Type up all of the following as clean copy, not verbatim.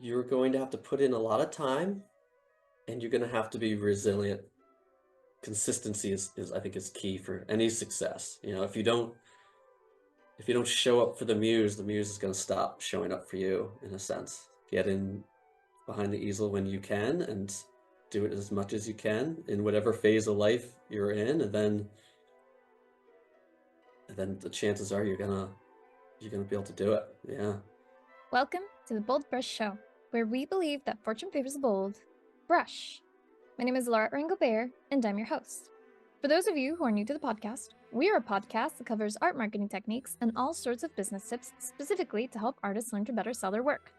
you're going to have to put in a lot of time and you're going to have to be resilient. Consistency is I think is key for any success. If you don't show up for the muse is going to stop showing up for you in a sense. Get in behind the easel when you can and do it as much as you can in whatever phase of life you're in, and then the chances are you're gonna be able to do it. Yeah. Welcome to the BoldBrush Show, where we believe that fortune favors the bold. Brush. My name is Laura Ringobert, and I'm your host. For those of you who are new to the podcast, we are a podcast that covers art marketing techniques and all sorts of business tips specifically to help artists learn to better sell their work.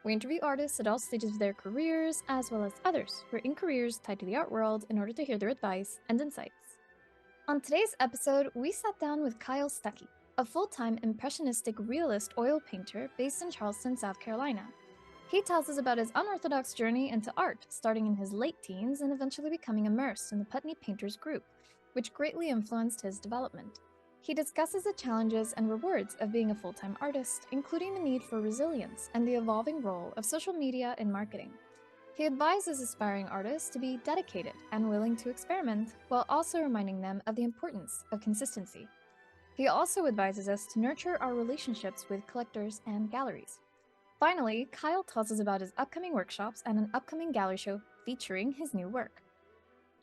We interview artists at all stages of their careers, as well as others who are in careers tied to the art world in order to hear their advice and insights. On today's episode, we sat down with Kyle Stuckey, a full-time impressionistic realist oil painter based in Charleston, South Carolina. He tells us about his unorthodox journey into art, starting in his late teens and eventually becoming immersed in the Putney Painters group, which greatly influenced his development. He discusses the challenges and rewards of being a full-time artist, including the need for resilience and the evolving role of social media in marketing. He advises aspiring artists to be dedicated and willing to experiment, while also reminding them of the importance of consistency. He also advises us to nurture our relationships with collectors and galleries. Finally, Kyle tells us about his upcoming workshops and an upcoming gallery show featuring his new work.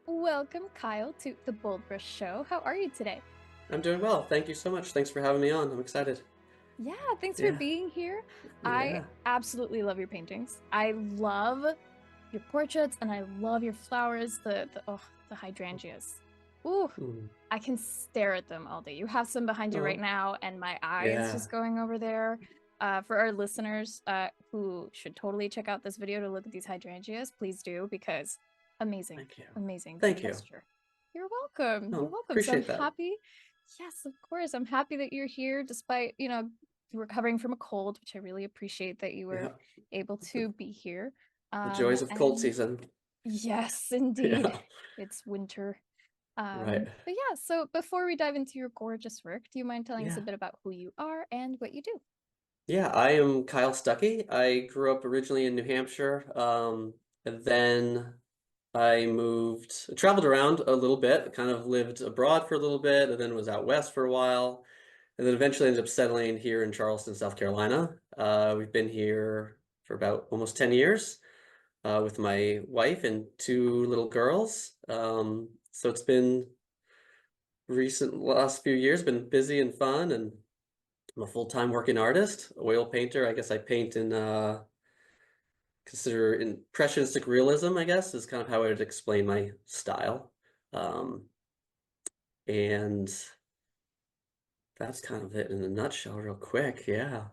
Welcome, Kyle, to the BoldBrush Show. How are you today? I'm doing well. Thank you so much. Thanks for having me on. I'm excited. Yeah, thanks for being here. I absolutely love your paintings. I love your portraits and I love your flowers, the hydrangeas. Ooh, I can stare at them all day. You have some behind you right now, and my eye is just going over there. For our listeners who should totally check out this video to look at these hydrangeas, please do, because amazing. Thank you. Amazing. Thank you. Gesture. You're welcome. Oh, You're welcome. Appreciate So I'm happy. Yes, of course. I'm happy that you're here despite, recovering from a cold, which I really appreciate that you were able to be here. The joys of cold season. Yes, indeed. Yeah. It's winter. Right. But yeah, so before we dive into your gorgeous work, do you mind telling us a bit about who you are and what you do? Yeah, I am Kyle Stuckey. I grew up originally in New Hampshire, and then I traveled around a little bit, kind of lived abroad for a little bit, and then was out west for a while, and then eventually ended up settling here in Charleston, South Carolina. We've been here for about almost 10 years with my wife and two little girls. So it's been last few years, been busy and fun, and I'm a full-time working artist, oil painter. I guess I paint in consider impressionistic realism, I guess, is kind of how I would explain my style. And that's kind of it in a nutshell, real quick. Yeah.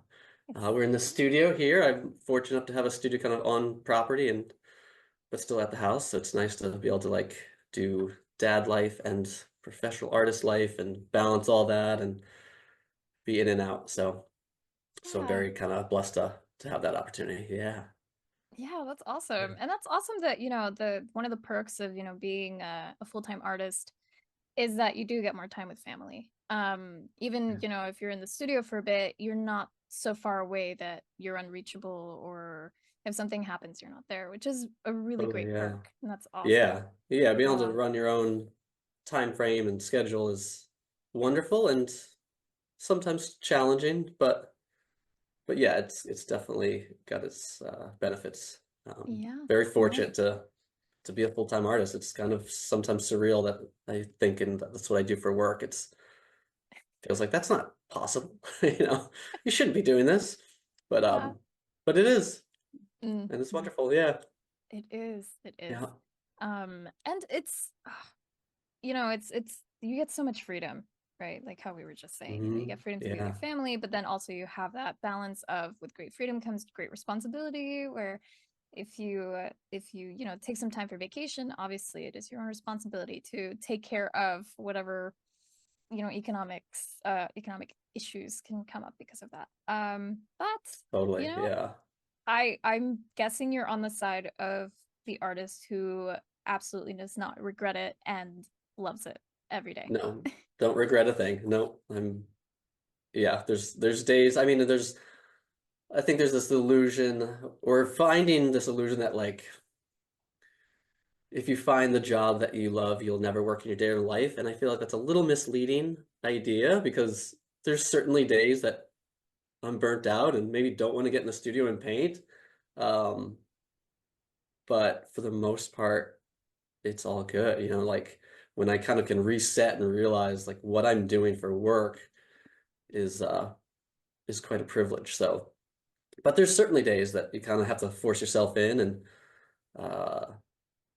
We're in the studio here. I'm fortunate enough to have a studio kind of on property but still at the house. So it's nice to be able to do dad life and professional artist life and balance all that and be in and out. So very kind of blessed to have that opportunity. Yeah. Yeah, that's awesome. And that's awesome that, one of the perks of, being a full-time artist is that you do get more time with family. Even, if you're in the studio for a bit, you're not so far away that you're unreachable, or if something happens, you're not there, which is a really great perk. And that's awesome. Yeah. Being able to run your own time frame and schedule is wonderful and sometimes challenging, but yeah, it's definitely got its benefits. Very fortunate to be a full-time artist. It's kind of sometimes surreal that I think, and that's what I do for work. It feels like that's not possible. You shouldn't be doing this, but it is, and it's wonderful. Yeah, it is. Yeah. And it's, it's you get so much freedom, right? Like how we were just saying, you get freedom to be with your family, but then also you have that balance of, with great freedom comes great responsibility, where if you take some time for vacation, obviously it is your own responsibility to take care of whatever, economic issues can come up because of that. But totally. I'm guessing you're on the side of the artist who absolutely does not regret it and loves it every day. No, don't regret a thing. No, there's days. I mean, there's I think there's this illusion, or finding this illusion that like if you find the job that you love, you'll never work in your day-to-day life. And I feel like that's a little misleading idea because there's certainly days that I'm burnt out and maybe don't want to get in the studio and paint. Um, but for the most part, it's all good. You know, like when I kind of can reset and realize like what I'm doing for work is is quite a privilege. So, but there's certainly days that you kind of have to force yourself in and uh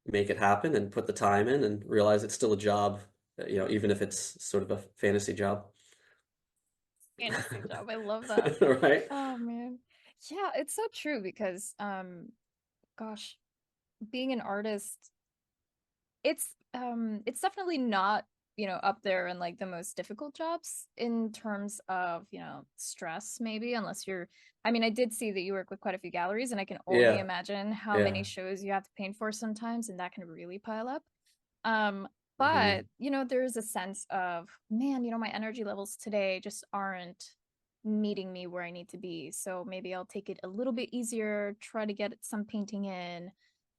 make it happen and put the time in and realize it's still a job, you know, even if it's sort of a fantasy job. Fantasy job. I love that. Right? Oh man. Yeah, it's so true because gosh, being an artist, it's definitely not, up there in like the most difficult jobs in terms of, stress maybe unless you're I mean, I did see that you work with quite a few galleries and I can only Yeah, imagine how many yeah. shows you have to paint for sometimes and that can really pile up. Um, but, Hmm. there is a sense of, man, my energy levels today just aren't meeting me where I need to be. So maybe I'll take it a little bit easier, try to get some painting in.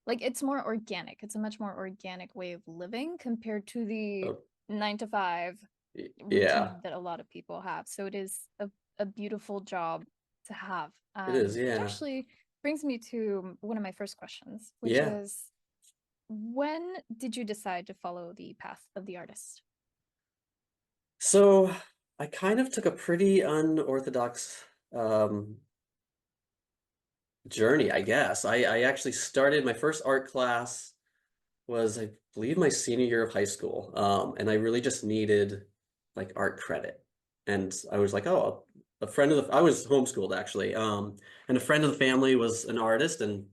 Like it's more organic. It's a much more organic way of living compared to the Oh, 9 to 5 yeah, routine that a lot of people have. So it is a beautiful job to have. it is. Which Yeah. actually brings me to one of my first questions, which Yeah. is when did you decide to follow the path of the artist? So I kind of took a pretty unorthodox um, journey, I guess. I actually started my first art class was, I believe, my senior year of high school. And I really just needed like art credit. And I was like, oh, a friend of the, I was homeschooled actually. And a friend of the family was an artist and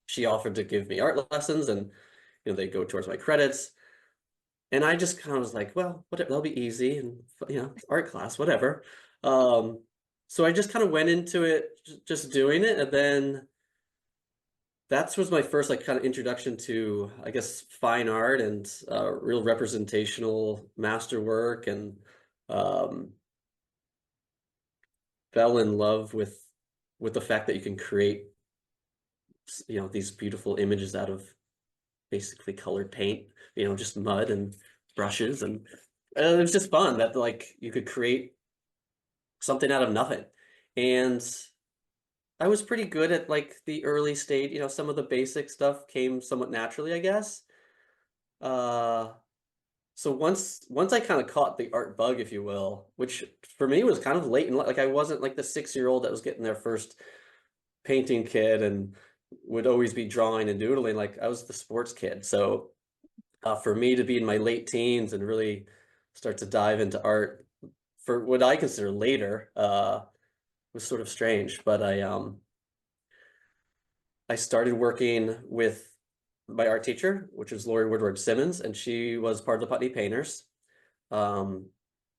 she offered to give me art lessons and, you know, they go towards my credits. And I just kind of was like, well, whatever, that'll be easy. And, you know, it's art class, whatever. Um, so I just kind of went into it, just doing it. And then that was my first like kind of introduction to, I guess, fine art and real representational masterwork, and um, fell in love with the fact that you can create, you know, these beautiful images out of basically colored paint, you know, just mud and brushes, and it was just fun that like you could create something out of nothing. And I was pretty good at like the early stage, you know, some of the basic stuff came somewhat naturally, I guess. Uh, So once I kind of caught the art bug, if you will, which for me was kind of late in like I wasn't like the 6-year-old that was getting their first painting kid and would always be drawing and doodling. Like I was the sports kid. So for me to be in my late teens and really start to dive into art for what I consider later was sort of strange. But I started working with my art teacher, which was Lori Woodward Simmons, and she was part of the Putney Painters. Um,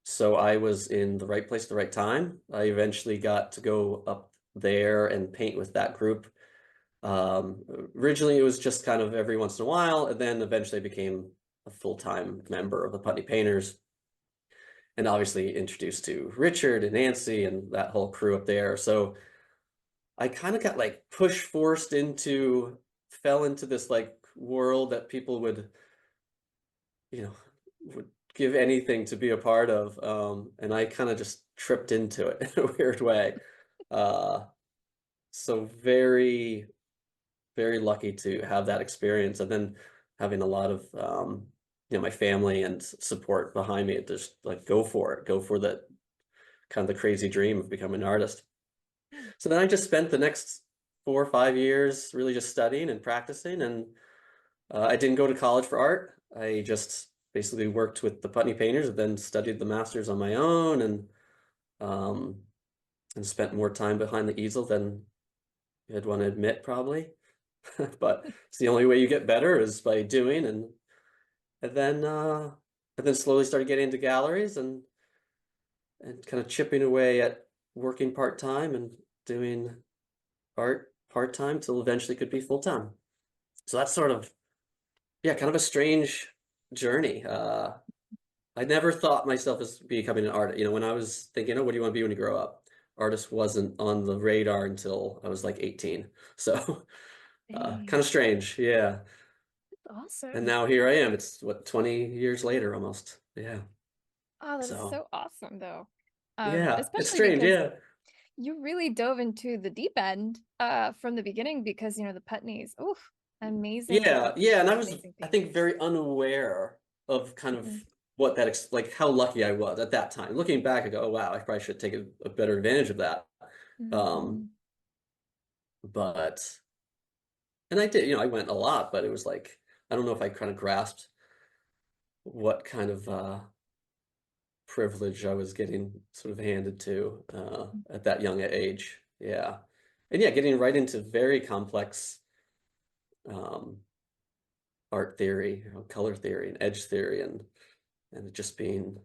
so I was in the right place at the right time. I eventually got to go up there and paint with that group. Um, Originally, it was just kind of every once in a while, and then eventually I became a full-time member of the Putney Painters, and obviously introduced to Richard and Nancy and that whole crew up there. So I kind of got like push forced into, fell into this like world that people would, you know, would give anything to be a part of. And I kind of just tripped into it in a weird way. Uh, so very, very lucky to have that experience, and then having a lot of, you know, my family and support behind me. Just like go for it, go for the kind of the crazy dream of becoming an artist. Yeah. So then I just spent the next 4 or 5 years really just studying and practicing, and I didn't go to college for art. I just basically worked with the Putney Painters and then studied the masters on my own, um, and spent more time behind the easel than I'd want to admit probably. But it's the only way you get better is by doing, and then slowly started getting into galleries and kind of chipping away at working part-time and doing art part-time till eventually could be full-time. So that's sort of, yeah, kind of a strange journey. I never thought myself as becoming an artist. You know, when I was thinking, oh, what do you want to be when you grow up? artist wasn't on the radar until I was like 18. So kind Dang, of strange. Yeah. that's And awesome. now here I am. It's what, 20 years later almost. Yeah. Oh, that is So so awesome though. yeah, it's Especially strange. because Yeah. you really dove into the deep end from the beginning because the Putneys. Oof, Yeah. Yeah. And amazing I think, painters. very unaware of kind of Mm-hmm. what that, like how lucky I was at that time. Looking back, I go, oh, wow, I probably should take a better advantage of that. Um, Mm-hmm. but, and I did, I went a lot, but it was like, I don't know if I kind of grasped what kind of, privilege I was getting sort of handed to at that young age. Yeah. And yeah, getting right into very complex um, art theory, color theory and edge theory and it just being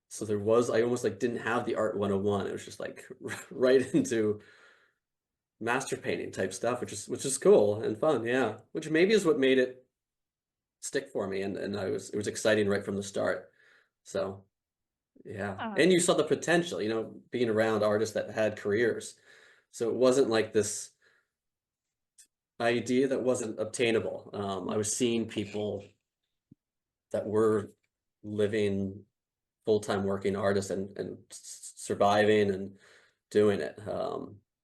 so there was I almost like didn't have the art 101. It was just like right into master painting type stuff, which is cool and fun, yeah. Which maybe is what made it stick for me and it was exciting right from the start. So yeah. Ah, And you saw the potential, being around artists that had careers. So it wasn't like this idea that wasn't obtainable. I was seeing people that were living full-time working artists and surviving and doing it,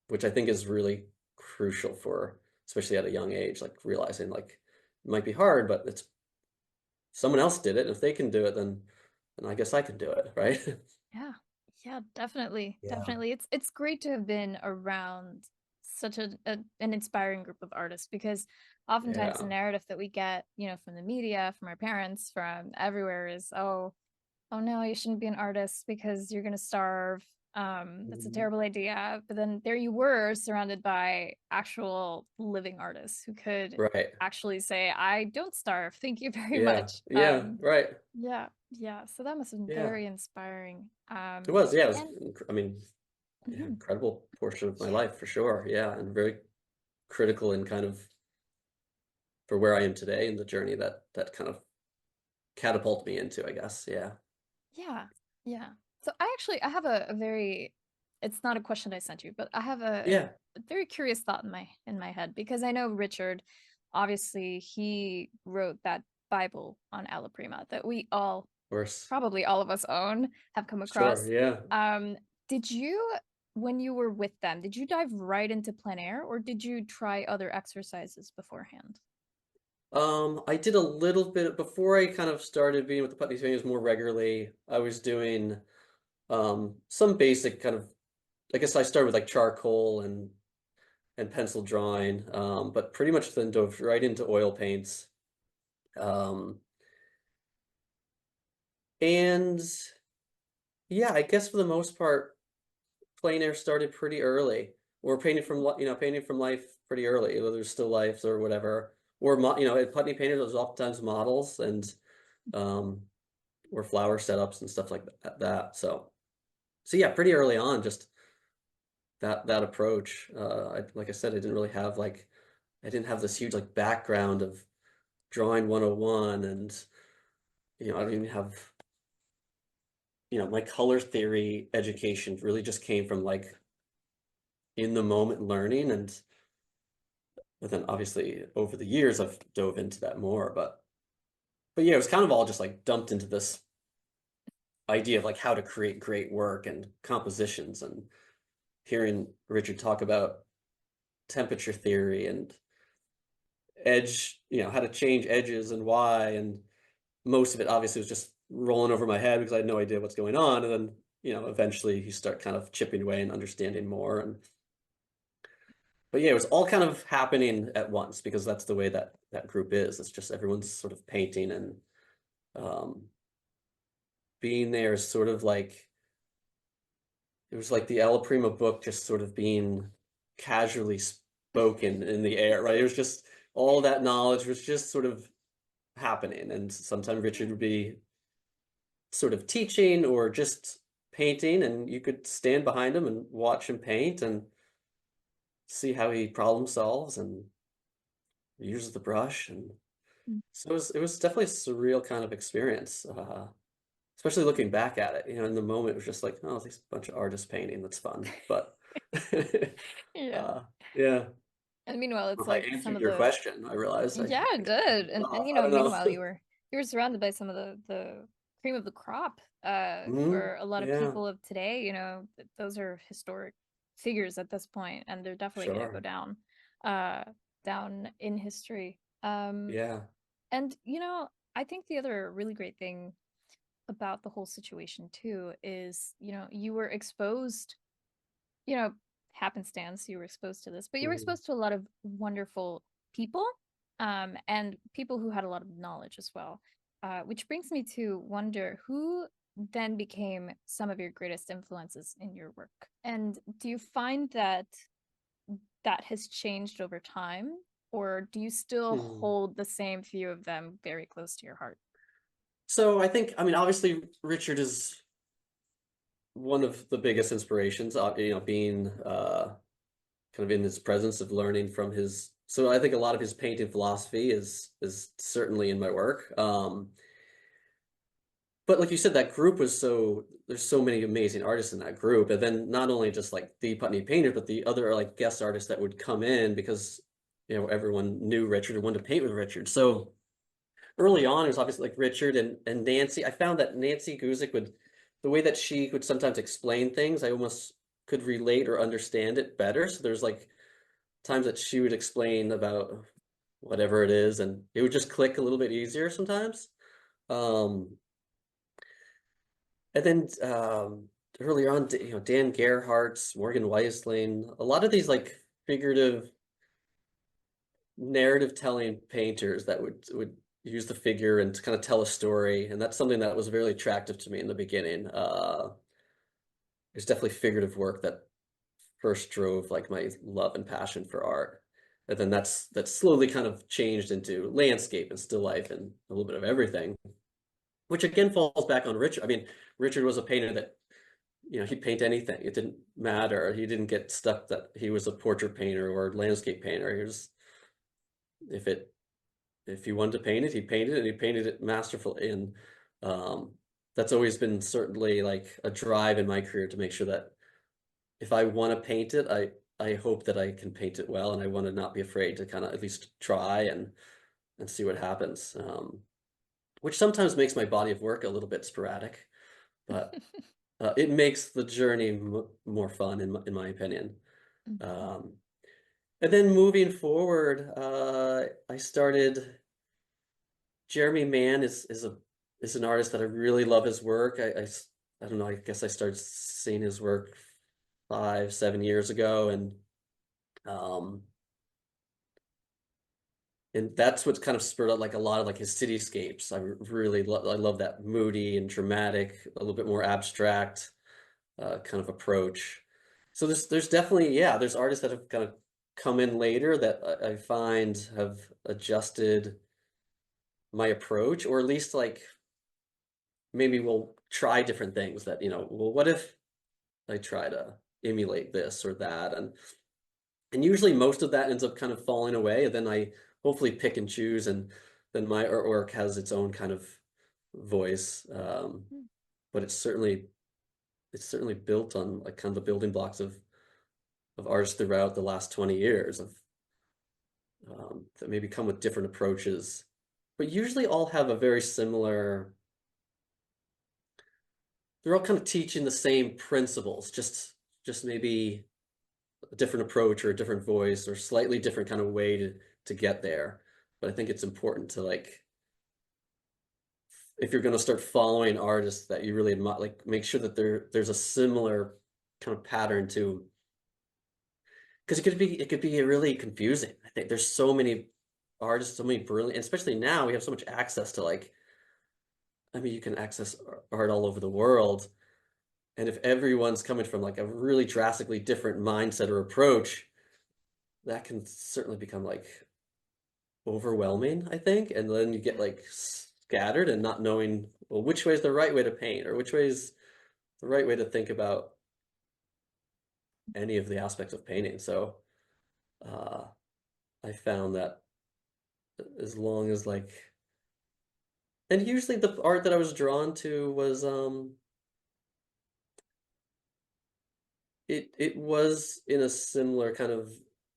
which I think is really crucial for, especially at a young age, like realizing like it might be hard, but it's someone else did it. And if they can do it, then I guess I can do it, right? yeah. Yeah, definitely. Yeah. Definitely. It's great to have been around such an inspiring group of artists because oftentimes the Yeah. narrative that we get, from the media, from our parents, from everywhere is, oh no, you shouldn't be an artist because you're gonna starve. That's a Mhm. terrible idea. But then there you were surrounded by actual living artists who could Right. actually say, I don't starve. Thank you very Yeah. much. Yeah. Right. Yeah, yeah. So that must have been Yeah. very inspiring. It was. Yeah. It was. And I mean, yeah, mhm, incredible portion of my yeah, life for sure. Yeah, and very critical in kind of for where I am today and the journey that kind of catapulted me into, I guess. Yeah. yeah, yeah. So I have a very, it's not a question I sent you, but I have Yeah, a very curious thought in my head because I know Richard, obviously he wrote that Bible on Alla Prima that we all, of course. probably all of us own, have come Sure. across. Yeah. Um, did you, when you were with them, did you dive right into plein air or did you try other exercises beforehand? I did a little bit before I kind of started being with the Putney Fingers more regularly. I was doing some basic kind of I guess I started with like charcoal and pencil drawing, but pretty much then dove right into oil paints. Um, and yeah, I guess for the most part, plein air started pretty early. Or painting from painting from life pretty early, whether there's still lifes or whatever. Or at Putney Painter, there's oftentimes models and um, or flower setups and stuff like that. So yeah, pretty early on, just that approach. Like I said, I didn't really have like I didn't have this huge like background of drawing 101 and I don't even have my color theory education really just came from like in the moment learning and but then obviously over the years I've dove into that more but yeah it was kind of all just like dumped into this idea of like how to create great work and compositions and hearing Richard talk about temperature theory and edge how to change edges and why and most of it obviously was just rolling over my head because I had no idea what's going on and then eventually you start kind of chipping away and understanding more and but yeah, it was all kind of happening at once because that's the way that group is. It's just everyone's sort of painting and um, being there is sort of like it was like the Ella Prima book just sort of being casually spoken in the air, right? It was just all that knowledge was just sort of happening, and sometimes Richard would be sort of teaching or just painting, and you could stand behind him and watch him paint and see how he problem solves and uses the brush and Mm. so it was definitely a surreal kind of experience, especially looking back at it, in the moment it was just like, oh, there's a bunch of artists painting, that's fun. But Yeah. uh, yeah, And meanwhile, it's if I like some answered of your the question, I realized yeah, it I kind of did. did And off. you I know, don't meanwhile know. you were surrounded by some of the cream of the crop Hmm. for a lot of Yeah, people of today, those are historic figures at this point, and they're definitely going to go sure. uh down in history. Yeah. And I think the other really great thing about the whole situation too is, you were exposed, you know, happenstance, you were exposed to this, but you were Mhm. exposed to a lot of wonderful people, and people who had a lot of knowledge as well. Which brings me to wonder who then became some of your greatest influences in your work. And do you find that that has changed over time, or do you still Mhm. hold the same few of them very close to your heart? So I think, I mean, obviously Richard is one of the biggest inspirations, being kind of in his presence of learning from his. So I think a lot of his painting philosophy is certainly in my work. But like you said, that group was there's so many amazing artists in that group, and then not only just like the Putney painters, but the other like guest artists that would come in because everyone knew Richard and wanted to paint with Richard. So early on, it was obviously like Richard and Nancy. I found that Nancy Guzik the way that she would sometimes explain things, I almost could relate or understand it better. So there's like times that she would explain about whatever it is, and it would just click a little bit easier sometimes. Um, and then earlier on, Dan Gerhardt's, Morgan Weisling, a lot of these like figurative narrative telling painters that would use the figure and to kind of tell a story, and that's something that was very attractive to me in the beginning. It's definitely figurative work that first drove like my love and passion for art, and then that's slowly kind of changed into landscape and still life and a little bit of everything, which again falls back on Richard. I mean, Richard was a painter that he'd paint anything. It didn't matter. He didn't get stuck that he was a portrait painter or landscape painter. He was if it if he wanted to paint it, he painted it, and he painted it masterfully. And um, that's always been certainly like a drive in my career to make sure that if I want to paint it, I hope that I can paint it well, and I want to not be afraid to kind of at least try and see what happens. Which sometimes makes my body of work a little bit sporadic, but it makes the journey more fun in my opinion. Mhm. Um, and then moving forward, I started. Jeremy Mann is an artist that I really love his work. I don't know. I guess I started seeing his work 5, 7 years ago, um, and that's what kind of spurred out like a lot of like his cityscapes. I love that moody and dramatic, a little bit more abstract kind of approach. So there's definitely, yeah, there's artists that have kind of come in later that I find have adjusted my approach, or at least like maybe we'll try different things that, well, what if I try to emulate this or that? And usually most of that ends up kind of falling away. And then I hopefully pick and choose, and then my artwork has its own kind of voice. But it's certainly built on like kind of the building blocks of artists throughout the last 20 years that maybe come with different approaches, but usually all have a very similar. They're all kind of teaching the same principles, just maybe a different approach or a different voice or slightly different kind of way to get there. But I think it's important to like if you're going to start following artists that you really admire, like make sure that there's a similar kind of pattern to because it could be really confusing. I think there's so many artists, so many brilliant, especially now we have so much access to like, I mean, you can access art all over the world. And if everyone's coming from like a really drastically different mindset or approach, that can certainly become like overwhelming, I think. And then you get like scattered and not knowing, well, which way is the right way to paint or which way is the right way to think about any of the aspects of painting. So uh, I found that as long as like And usually the art that I was drawn to was it was in a similar kind of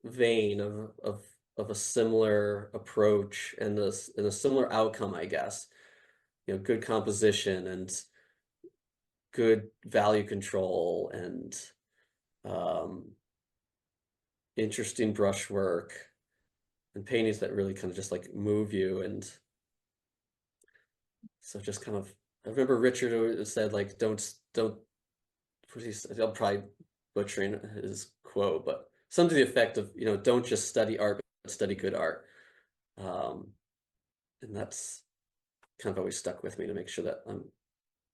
vein of a similar approach and a similar outcome, I guess. You know, good composition and good value control and um, interesting brushwork and paintings that really kind of just like move you. And so just kind of, I remember Richard said like, don't, what he said, I'm probably butchering his quote, but something to the effect of, you know, don't just study art, but study good art. Um, and that's kind of always stuck with me to make sure that I'm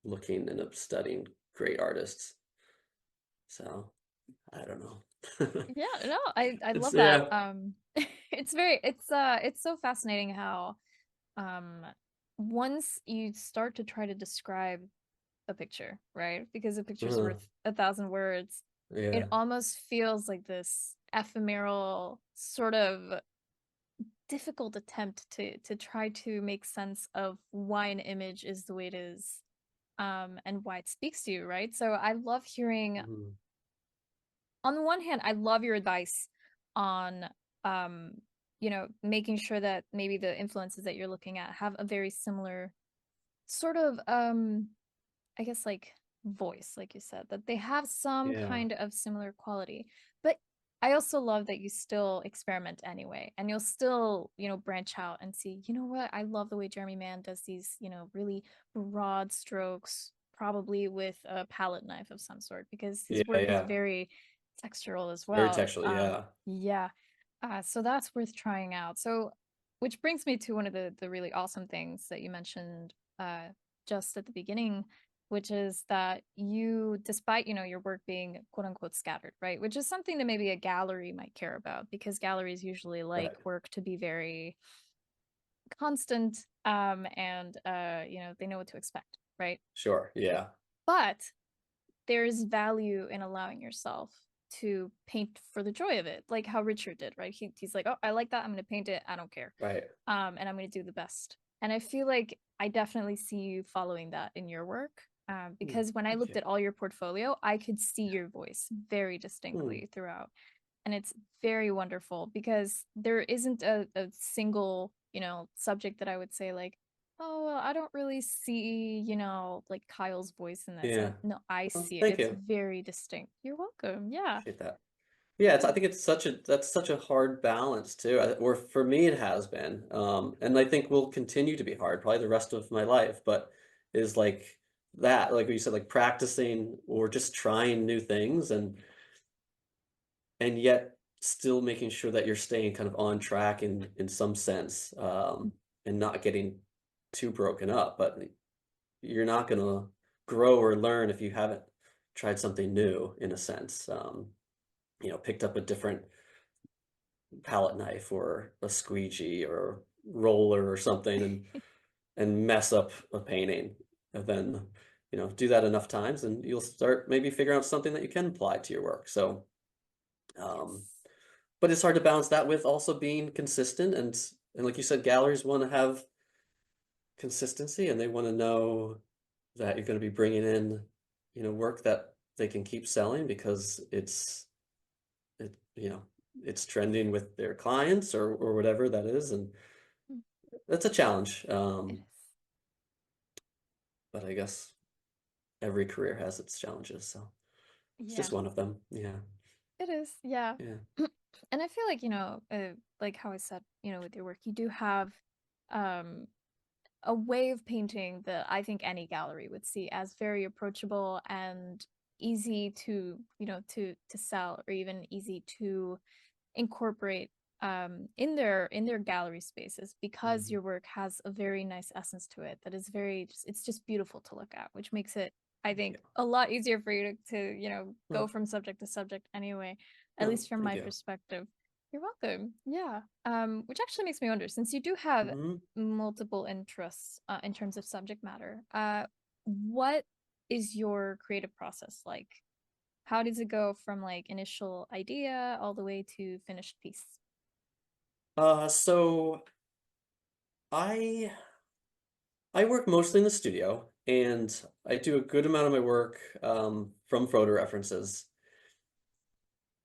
looking and studying great artists. So I don't know. Yeah, no, I It's love that. yeah. It's so fascinating how um once you start to try to describe a picture, right? Because a picture's Uh, worth 1,000 words. It yeah. almost feels like this ephemeral sort of difficult attempt to try to make sense of why an image is the way it is, and why it speaks to you, right? So I love hearing, Mhm. on the one hand, I love your advice on um, making sure that maybe the influences that you're looking at have a very similar sort of I guess like voice, like you said, that they have some Yeah. kind of similar quality. But I also love that you still experiment anyway, and you'll still, branch out and see, you know what, I love the way Jeremy Mann does these, really broad strokes, probably with a palette knife of some sort, because Yeah. his work is Yeah. very textural as Very well. textual. Yeah. Yeah. So that's worth trying out. So, which brings me to one of the really awesome things that you mentioned just at the beginning, which is that you, despite, your work being quote unquote scattered, right? Which is something that maybe a gallery might care about, because galleries usually like Right. work to be very constant, and they know what to expect, right? Sure. Yeah. But there's value in allowing yourself to paint for the joy of it, like how Richard did, right? He's like, oh, I like that, I'm going to paint it, I don't care, Right. and I'm going to do the best. And I feel like I definitely see you following that in your work, Hmm. because when I Thank looked you. at all your portfolio, I could see your voice very Hmm. distinctly throughout, and it's very wonderful, because there isn't a single, subject that I would say like, oh, well, I don't really see, like Kyle's voice in this. Yeah. And no, I Well, see it. thank It's you. very distinct. You're welcome. Yeah. Appreciate that. Yeah, I Yeah. think it's that's such a hard balance too. Or for me, it has been, and I think will continue to be hard, probably the rest of my life. But is like that, like you said, like practicing or just trying new things, and yet still making sure that you're staying kind of on track in some sense, and not getting too broken up. But you're not gonna grow or learn if you haven't tried something new, in a sense. You know, picked up a different palette knife or a squeegee or roller or something and mess up a painting. And then, you know, do that enough times and you'll start maybe figuring out something that you can apply to your work. So, um, Yes. but it's hard to balance that with also being consistent and like you said, galleries want to have consistency and they want to know that you're going to be bringing in, you know, work that they can keep selling because you know, it's trending with their clients or whatever that is, and Mm. that's a challenge. It is. But I guess every career has its challenges, so it's Yeah, just one of them. Yeah, it is. Yeah. yeah, And I feel like, like how I said, with your work, you do have um a way of painting that I think any gallery would see as very approachable and easy to, to sell, or even easy to incorporate in their gallery spaces, because mhm, your work has a very nice essence to it that is very it's just beautiful to look at, which makes it, I thank you. think, a lot easier for you to go Well, from subject to subject anyway, at no, least from thank my you. perspective. You're welcome. Yeah. Which actually makes me wonder, since you do have Hmm. multiple interests, in terms of subject matter, what is your creative process like? How does it go from like initial idea all the way to finished piece? So I I work mostly in the studio, and I do a good amount of my work from photo references,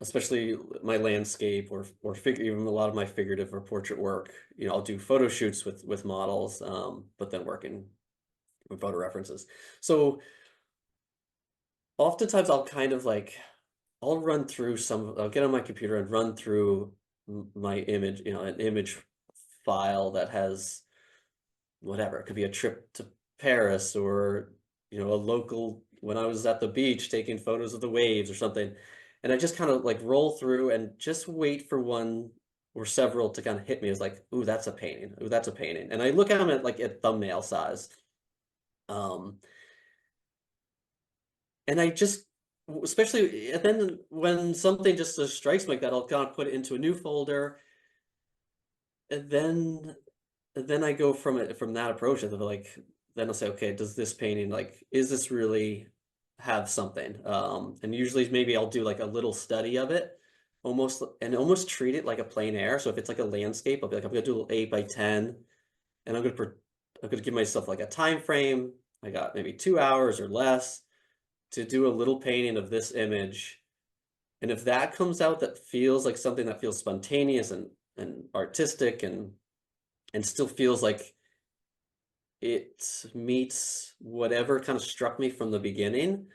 especially my landscape or figure even a lot of my figurative or portrait work. I'll do photo shoots with models, but then working with photo references. So oftentimes I'll kind of like I'll get on my computer and run through my image, an image file that has whatever. It could be a trip to Paris or, a local when I was at the beach taking photos of the waves or something. And I just kind of like roll through and just wait for one or several to kind of hit me as like, ooh, that's a painting. Ooh, that's a painting. And I look at them at thumbnail size. Um, and I just especially and then when something just strikes me like that, I'll kind of put it into a new folder, and then I go from that approach and then I'll say, okay, does this painting is this really have something? And usually maybe I'll do like a little study of it, almost treat it like a plein air. So if it's like a landscape, I'll be like, I'm gonna do 8 by 10, and I'm gonna give myself like a time frame. I got maybe 2 hours or less to do a little painting of this image. And if that comes out that feels like something that feels spontaneous and artistic and still feels like it meets whatever kind of struck me from the beginning,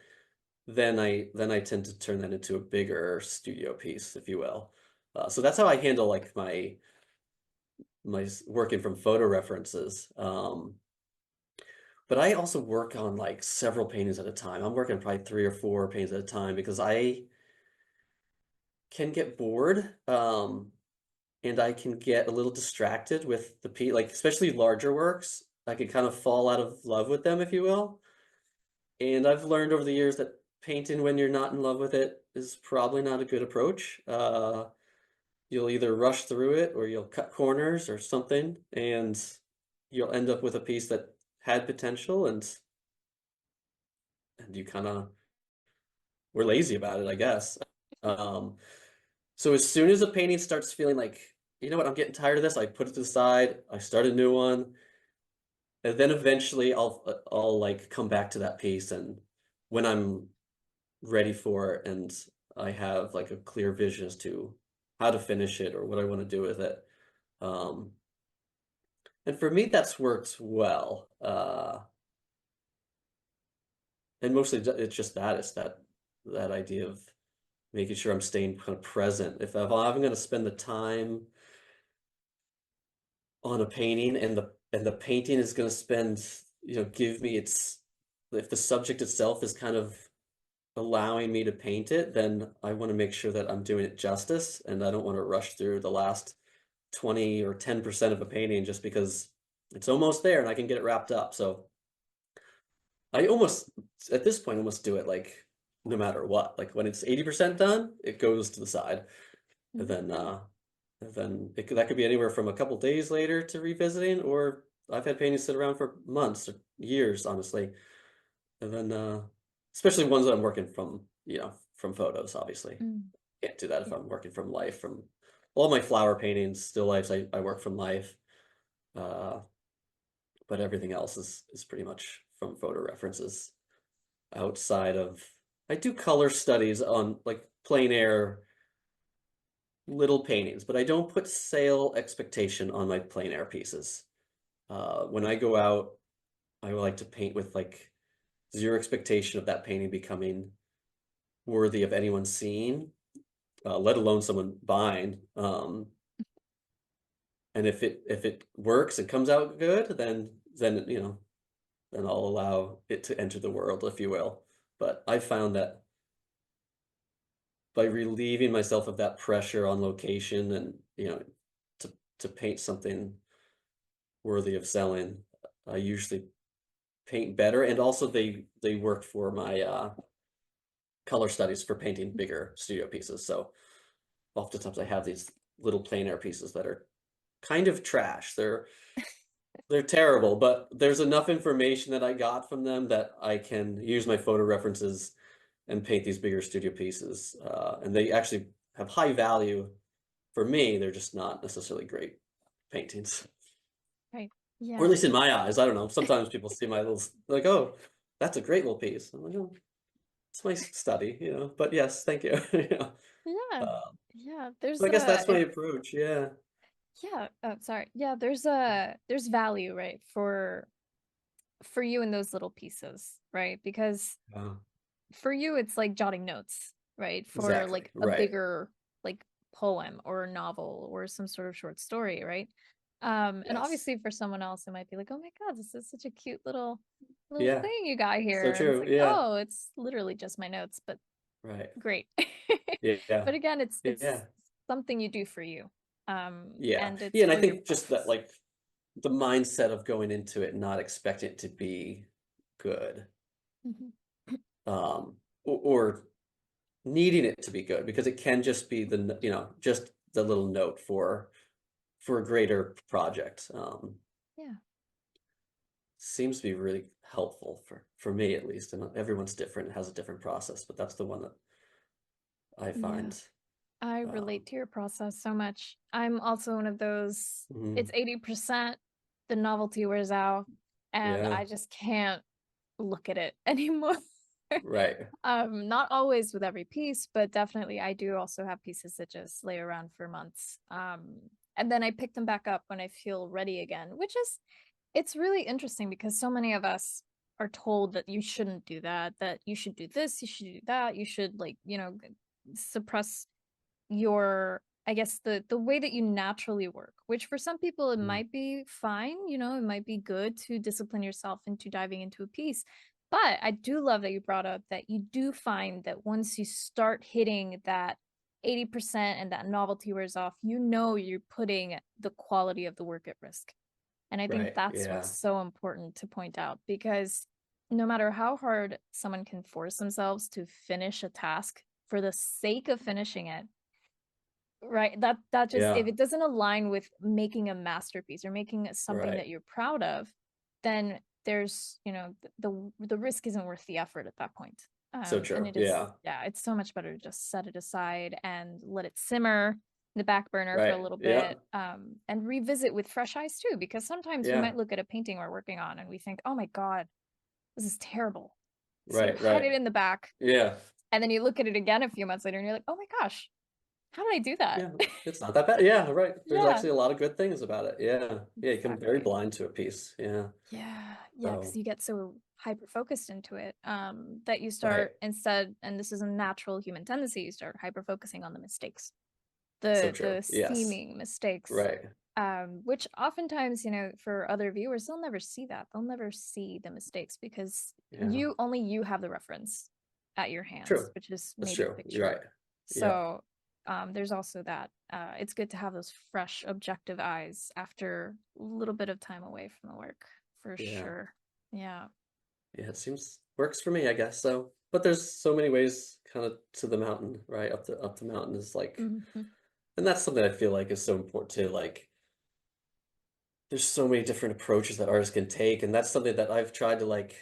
then I tend to turn that into a bigger studio piece, if you will. So that's how I handle like my working from photo references. But I also work on like several paintings at a time. I'm working probably 3 or 4 paintings at a time because I can get bored. And I can get a little distracted with like especially larger works. I can kind of fall out of love with them, if you will. And I've learned over the years that painting when you're not in love with it is probably not a good approach. You'll either rush through it or you'll cut corners or something, and you'll end up with a piece that had potential, and you kind of were lazy about it, I guess. Um, so as soon as a painting starts feeling like, you know what, I'm getting tired of this, I put it to the side, I start a new one, and then eventually I'll like come back to that piece, and when I'm ready for it and I have like a clear vision as to how to finish it or what I want to do with it. Um, and for me, that's worked well. And mostly it's just that idea of making sure I'm staying kind of present. If I'm going to spend the time on a painting and the painting is going to spend, give me if the subject itself is kind of allowing me to paint it, then I want to make sure that I'm doing it justice, and I don't want to rush through the last 20 or 10% of a painting just because it's almost there and I can get it wrapped up. So I almost, at this point, almost do it like no matter what. Like when it's 80% done, it goes to the side. And that could be anywhere from a couple days later to revisiting, or I've had paintings sit around for months or years, honestly. And then, especially ones that I'm working from photos, obviously. Mm. Can't do that if Yeah. I'm working from life. From all my flower paintings, still lifes, I work from life. Uh, but everything else is pretty much from photo references. Outside of, I do color studies on like plein air little paintings, but I don't put sale expectation on my plein air pieces. When I go out, I would like to paint with like zero expectation of that painting becoming worthy of anyone seeing, let alone someone buying. And if it works and comes out good, then I'll allow it to enter the world, if you will. But I found that by relieving myself of that pressure on location and to paint something worthy of selling, I usually paint better. And also they work for my color studies for painting bigger studio pieces. So oftentimes I have these little plein air pieces that are kind of trash. They're terrible, but there's enough information that I got from them that I can use my photo references and paint these bigger studio pieces. And they actually have high value for me. They're just not necessarily great paintings. Right. Or at Yeah. least in my eyes. I don't know. Sometimes people see my little, like, oh, that's a great little piece. I'm like, oh, it's my study, But yes, thank you. Yeah. Um, Yeah. but There's I guess that's my it, approach. Yeah. yeah, sorry. Yeah, there's value, right, for you in those little pieces, right? Because Uh, for you it's like jotting notes, right? For exactly. like a Right. bigger like poem or a novel or some sort of short story, right? And Yes. obviously for someone else it might be like, oh my God, this is such a cute little Yeah. thing you got So here. And it's true. like, Yeah. oh, it's literally just my notes, but Right. great. Yeah. But again, it's Yeah. something you do for you. Yeah. And it's Yeah. And I for your think just that, process. like, the mindset of going into it, not expecting it to be good, Mhm. or needing it to be good, because it can just be just the little note for a greater project. Yeah. Seems to be really helpful for me, at least. And everyone's different, has a different process, but that's the one that I Yeah. find. I Um, relate to your process so much. I'm also one of those, mhm, it's 80%, the novelty wears out, and yeah, I just can't look at it anymore. right, Not always with every piece, but definitely I do also have pieces that just lay around for months. And then I pick them back up when I feel ready again, which is, it's really interesting because so many of us are told that you shouldn't do that, that you should do this, you should do that, you should like, suppress your, I guess, the way that you naturally work, which for some people it mm, might be fine, it might be good to discipline yourself into diving into a piece. But I do love that you brought up that you do find that once you start hitting that 80% and that novelty wears off, you're putting the quality of the work at risk. And I think right, that's what's yeah, so important to point out because no matter how hard someone can force themselves to finish a task for the sake of finishing it, right, that just, if yeah, it doesn't align with making a masterpiece or making something right. that you're proud of, then there's, the risk isn't worth the effort at that point. So And true. it is, Yeah, yeah, it's so much better to just set it aside and let it simmer in the back burner for a right. little Yeah, bit, and revisit with fresh eyes too, because sometimes we yeah, might look at a painting we're working on and we think, oh my God, this is terrible. So you right, hide right. it in the back, Yeah, and then you look at it again a few months later and you're like, oh my gosh, how did I do that? yeah. It's not that bad. Yeah, right. There's Yeah, actually a lot of good things about it. Yeah, yeah. You become very exactly. blind to a piece. Yeah. Yeah, because So, you get so hyper focused into it, that you right. start instead, and this is a natural human tendency, you start hyper focusing on the mistakes, So the true. Yes. seeming mistakes, Right. which oftentimes, for other viewers, they'll never see that. They'll never see the mistakes because Yeah. only you have the reference at your hands, True. which is That's maybe a true. You're picture. right. Yeah. So, there's also that. It's good to have those fresh, objective eyes after a little bit of time away from the work, for Yeah. sure. Yeah. Yeah. It seems works for me, I guess. So, but there's so many ways kind of to the mountain, right? Up the mountain is like, Mhm. and that's something I feel like is so important too. Like, there's so many different approaches that artists can take, and that's something that I've tried to like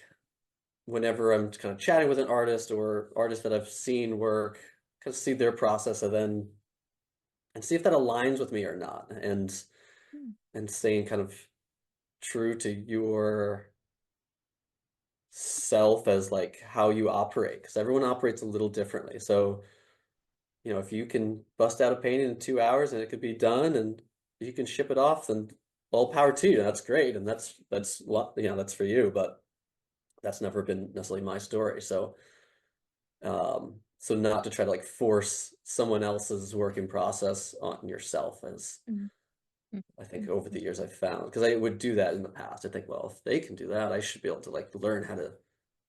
whenever I'm kind of chatting with an artist or artists that I've seen work, kind of see their process and see if that aligns with me or not, Mm. and staying kind of true to your self as like how you operate, because everyone operates a little differently. So, if you can bust out a painting in 2 hours and it could be done and you can ship it off, then all power to you. That's great. And that's for you, but that's never been necessarily my story. So not to try to like force someone else's working process on yourself, as Mm. Mm. I think Mm. over the Mm. years I've found, because I would do that in the past. I think, well, if they can do that, I should be able to like learn how to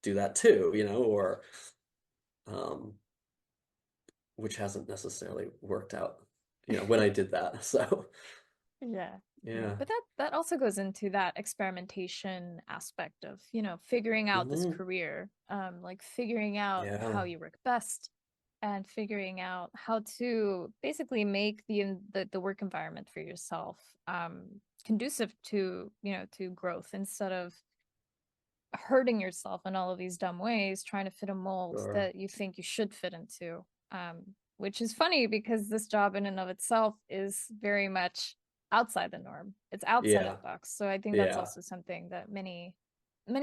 do that too, or um, which hasn't necessarily worked out, when I did that. So Yeah. Yeah. yeah. But that also goes into that experimentation aspect of, figuring out this Hmm. career, like figuring out how Yeah. you work best and figuring out how to basically make the work environment for yourself conducive to, to growth instead of hurting yourself in all of these dumb ways trying to fit a mold Sure. that you think you should fit into. Which is funny because this job in and of itself is very much outside the norm. It's outside of Yeah. the box. So I think that's Yeah. also something that many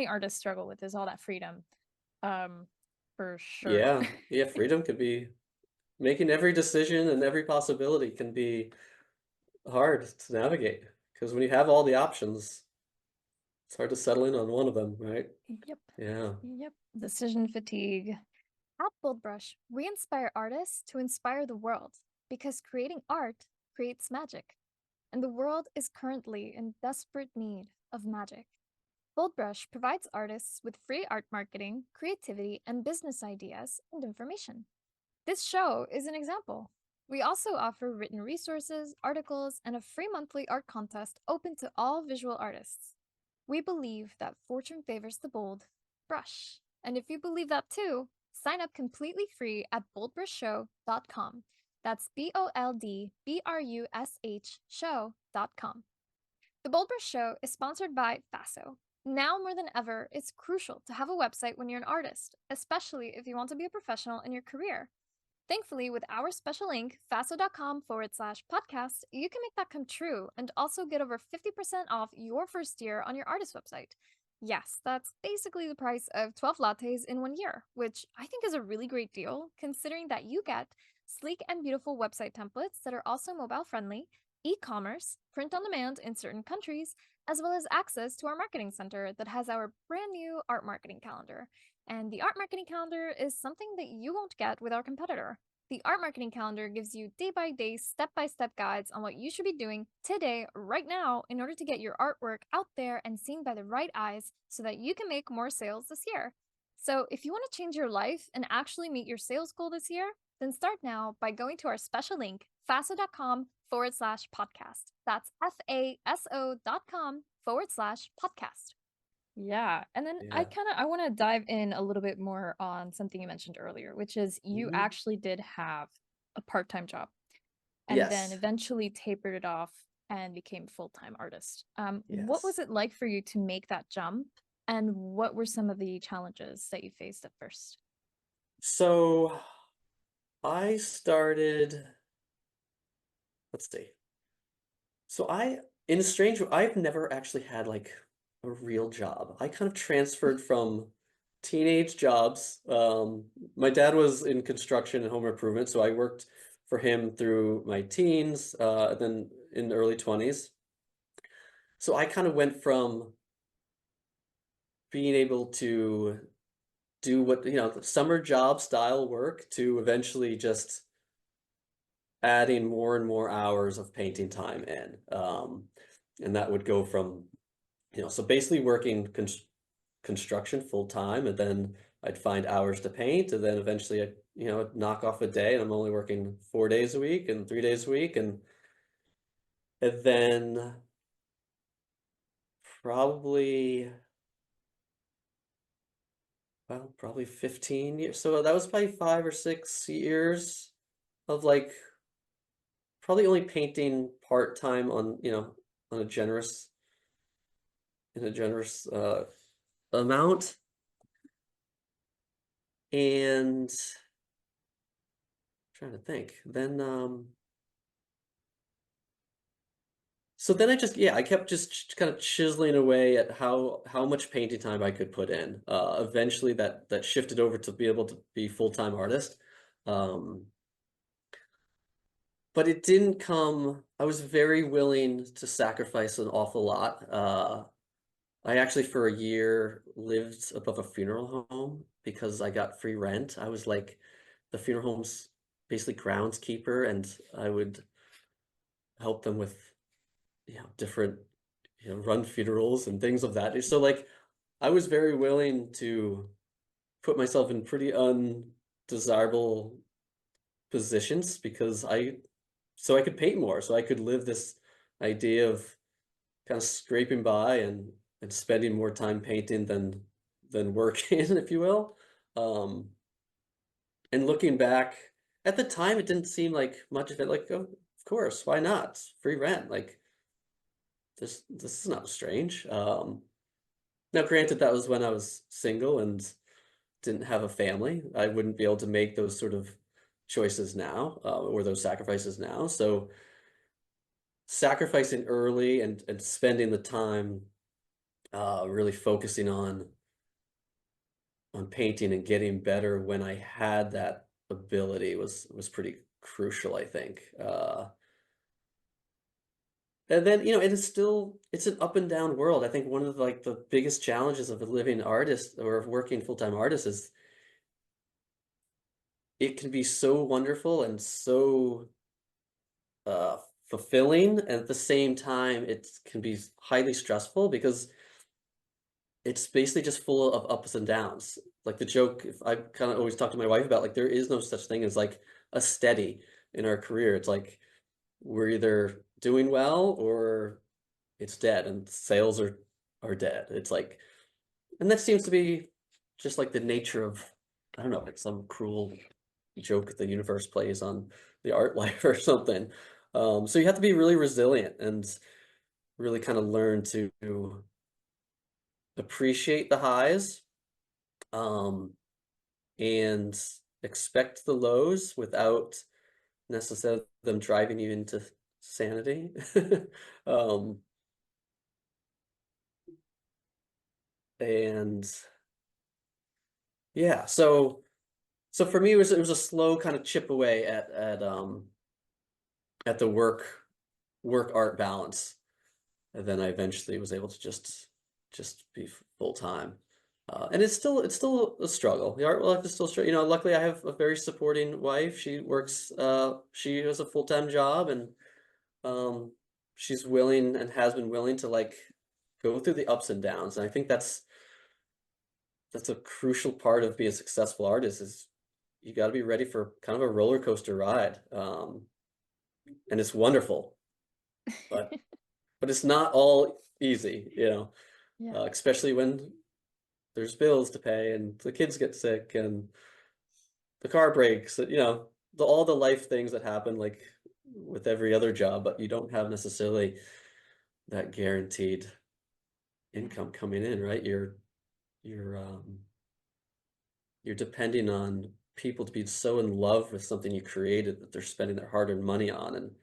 artists struggle with, is all that freedom. For sure. Yeah. Yeah. Freedom could be making every decision and every possibility can be hard to navigate because when you have all the options, it's hard to settle in on one of them, right? Yep. Yeah. Yep. Decision fatigue. At BoldBrush, we inspire artists to inspire the world because creating art creates magic, and the world is currently in desperate need of magic. BoldBrush provides artists with free art marketing, creativity, and business ideas and information. This show is an example. We also offer written resources, articles, and a free monthly art contest open to all visual artists. We believe that fortune favors the bold brush. And if you believe that too, sign up completely free at boldbrushshow.com. That's BoldBrush show.com. The BoldBrush Show is sponsored by Faso. Now more than ever, it's crucial to have a website when you're an artist, especially if you want to be a professional in your career. Thankfully, with our special link, faso.com/podcast, you can make that come true and also get over 50% off your first year on your artist website. Yes, that's basically the price of 12 lattes in 1 year, which I think is a really great deal considering that you get sleek and beautiful website templates that are also mobile friendly, e commerce, print on demand in certain countries, as well as access to our marketing center that has our brand new art marketing calendar. And the art marketing calendar is something that you won't get with our competitor. The art marketing calendar gives you day by day, step by step guides on what you should be doing today, right now, in order to get your artwork out there and seen by the right eyes so that you can make more sales this year. So, if you want to change your life and actually meet your sales goal this year, then start now by going to our special link, faso.com/podcast. That's faso.com/podcast. Yeah. And then Yeah. I want to dive in a little bit more on something you mentioned earlier, which is you Hmm. actually did have a part-time job and then Yes. eventually tapered it off and became a full-time artist. What Yes. was it like for you to make that jump? And what were some of the challenges that you faced at first? So I started, let's see. So in a strange way, I've never actually had like a real job. I kind of transferred from teenage jobs. My dad was in construction and home improvement, so I worked for him through my teens, then in the early 20s. So I kind of went from being able to do what, the summer job style work to eventually just adding more and more hours of painting time in. And that would go from, so basically working construction full time, and then I'd find hours to paint, and then eventually I'd knock off a day, and I'm only working 4 days a week and 3 days a week, and then probably, well, probably 15 years. So that was probably 5 or 6 years of like probably only painting part time on, on a generous in a generous amount. And trying to think. Then so then I kept just kind of chiseling away at how much painting time I could put in. Eventually that shifted over to be able to be full-time artist. Um, but it didn't come, I was very willing to sacrifice an awful lot. I actually for a year lived above a funeral home because I got free rent. I was like the funeral home's basically groundskeeper, and I would help them with, different, run funerals and things of that. So like I was very willing to put myself in pretty undesirable positions because so I could paint more, so I could live this idea of kind of scraping by and spending more time painting than working, if you will. Um, and looking back at the time, it didn't seem like much of it. Like, oh, of course, why not? It's free rent. Like this is not strange. Now, granted, that was when I was single and didn't have a family. I wouldn't be able to make those sort of choices now, or those sacrifices now. sacrificing early and spending the time really focusing on painting and getting better when I had that ability was pretty crucial, I think. And then, it is still it's an up and down world. I think one of like the biggest challenges of a living artist or of working full-time artist is it can be so wonderful and so uh fulfilling, and at the same time it can be highly stressful because it's basically just full of ups and downs. Like the joke, if I kind of always talk to my wife about, like, there is no such thing as like a steady in our career. It's like we're either doing well or it's dead, and sales are dead. It's like, and that seems to be just like the nature of, I don't know, like some cruel joke the universe plays on the art life or something. So you have to be really resilient and really kind of learn to appreciate the highs, um, and expect the lows without necessarily them driving you into sanity. Um, and yeah, so for me it was a slow kind of chip away at the work art balance. And then I eventually was able to just be full time. And it's still a struggle. The art life is still struggle. Luckily I have a very supporting wife. She has a full-time job, and um, she's willing and has been willing to like go through the ups and downs. And I think that's a crucial part of being a successful artist is you got to be ready for kind of a roller coaster ride. And it's wonderful, but it's not all easy, Yeah. especially when there's bills to pay and the kids get sick and the car breaks, all the life things that happen like with every other job, but you don't have necessarily that guaranteed Yeah. income coming in, right? You're you're depending on people to be so in love with something you created that they're spending their hard-earned money on, and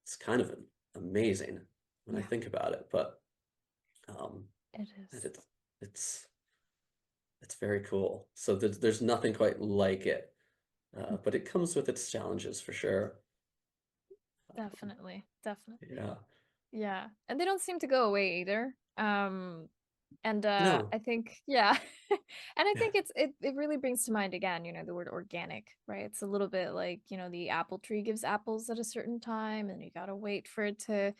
it's kind of amazing when I Yeah. think about it. But um, It and is. it's it's very cool. So there's nothing quite like it, but it comes with its challenges for sure. Definitely. Definitely. Yeah. Yeah. And they don't seem to go away either. And No. I think, yeah. And I think it really brings to mind again, the word organic, right? It's a little bit like, the apple tree gives apples at a certain time and you gotta wait for it to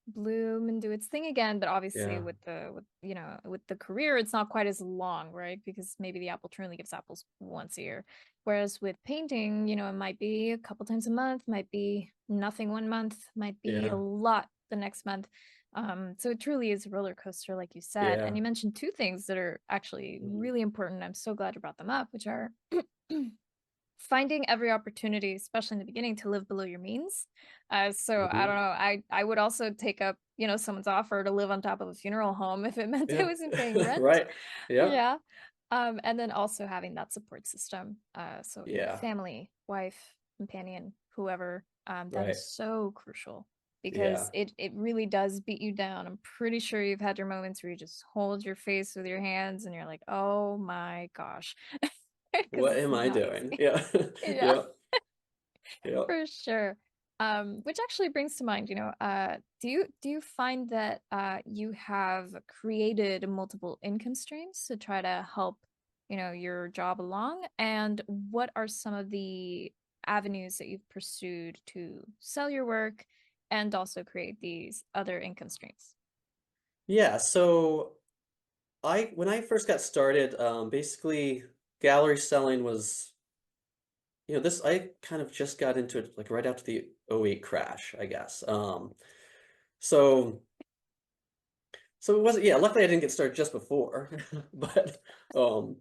bloom and do its thing again. But obviously Yeah. with the career, it's not quite as long, right? Because maybe the apple tree only gives apples once a year. Whereas with painting, it might be a couple times a month, might be nothing one month, might be a Yeah. lot the next month. So it truly is a roller coaster, like you said. And Yeah. you mentioned two things that are actually Mhm. really important. I'm so glad you brought them up, which are finding every opportunity, especially in the beginning, to live below your means. So I don't Mhm. know. I would also take up, someone's offer to live on top of a funeral home if it meant I Yeah. wasn't paying rent. Right. Yeah. Yeah. And then also having that support system. So, Yeah. family, wife, companion, whoever, that Right. is so crucial because Yeah. it really does beat you down. I'm pretty sure you've had your moments where you just hold your face with your hands and you're like, oh my gosh, because What this am is I not doing? easy. Yeah. Yeah, Yeah. Yeah. for sure. Which actually brings to mind, do you find that you have created multiple income streams to try to help, your job along? And what are some of the avenues that you've pursued to sell your work and also create these other income streams? Yeah. So when I first got started, basically gallery selling was, this I kind of just got into it like right after the '08 crash, I guess. So so it wasn't, yeah, luckily I didn't get started just before, but um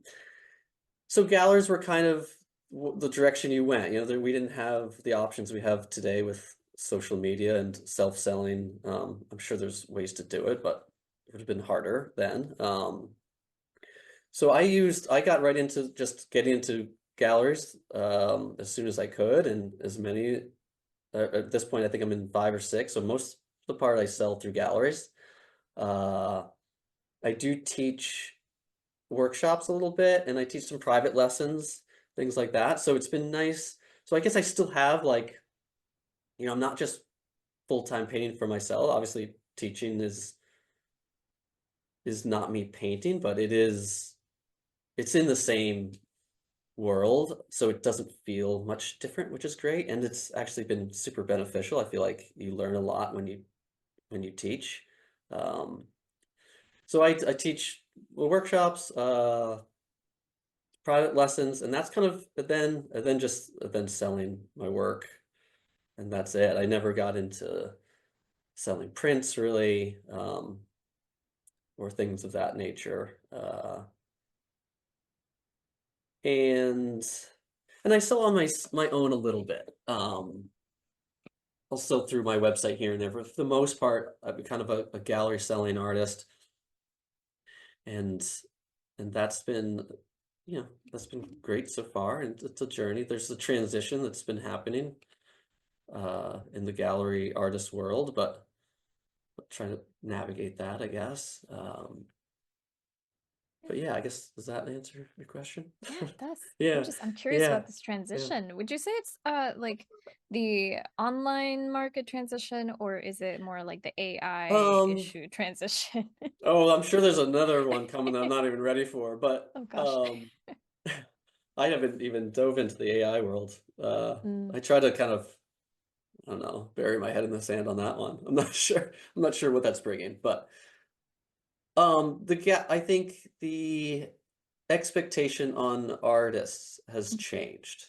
so galleries were kind of the direction you went. We didn't have the options we have today with social media and self-selling. I'm sure there's ways to do it, but it would have been harder then. So I got right into just getting into galleries as soon as I could, and as many. At this point, I think I'm in 5 or 6. So the part I sell through galleries. Uh, I do teach workshops a little bit, and I teach some private lessons, things like that. So it's been nice. So I guess I still have like, I'm not just full-time painting for myself. Obviously, teaching is not me painting, but it's in the same world, so it doesn't feel much different, which is great. And it's actually been super beneficial. I feel like you learn a lot when you teach. Um, so I teach workshops, private lessons, and that's kind of then selling my work, and that's it. I never got into selling prints really, or things of that nature. And I sell on my own a little bit. Also through my website here and there. For the most part, I've been kind of a gallery selling artist, and that's been, that's been great so far. And it's a journey. There's a transition that's been happening in the gallery artist world, but trying to navigate that, I guess. But yeah, I guess, does that answer your question? Yeah, it does. Yeah, I'm curious yeah, about this yeah. transition. Would you say it's like the online market transition, or is it more like the AI Um, issue transition? oh, I'm sure there's another one coming that I'm not even ready for, but Oh gosh. I haven't even dove into the AI world. Mm, I try to kind of, I don't know, bury my head in the sand on that one. I'm not sure. I'm not sure what that's bringing, but I think the expectation on artists has changed.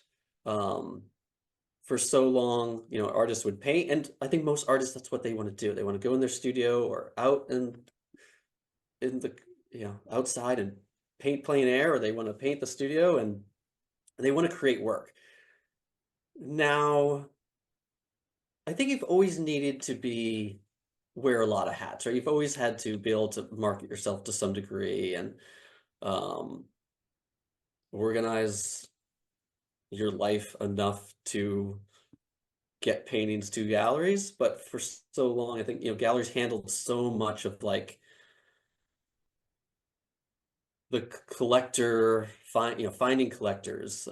Um, for so long, artists would paint, and I think most artists, that's what they want to do. They want to go in their studio or out in the, outside and paint plein air, or they want to paint the studio and they want to create work. Now, I think you've always needed to wear a lot of hats, right? You've always had to be able to market yourself to some degree and um, organize your life enough to get paintings to galleries. But for so long, I think, galleries handled so much of like the collector, finding collectors,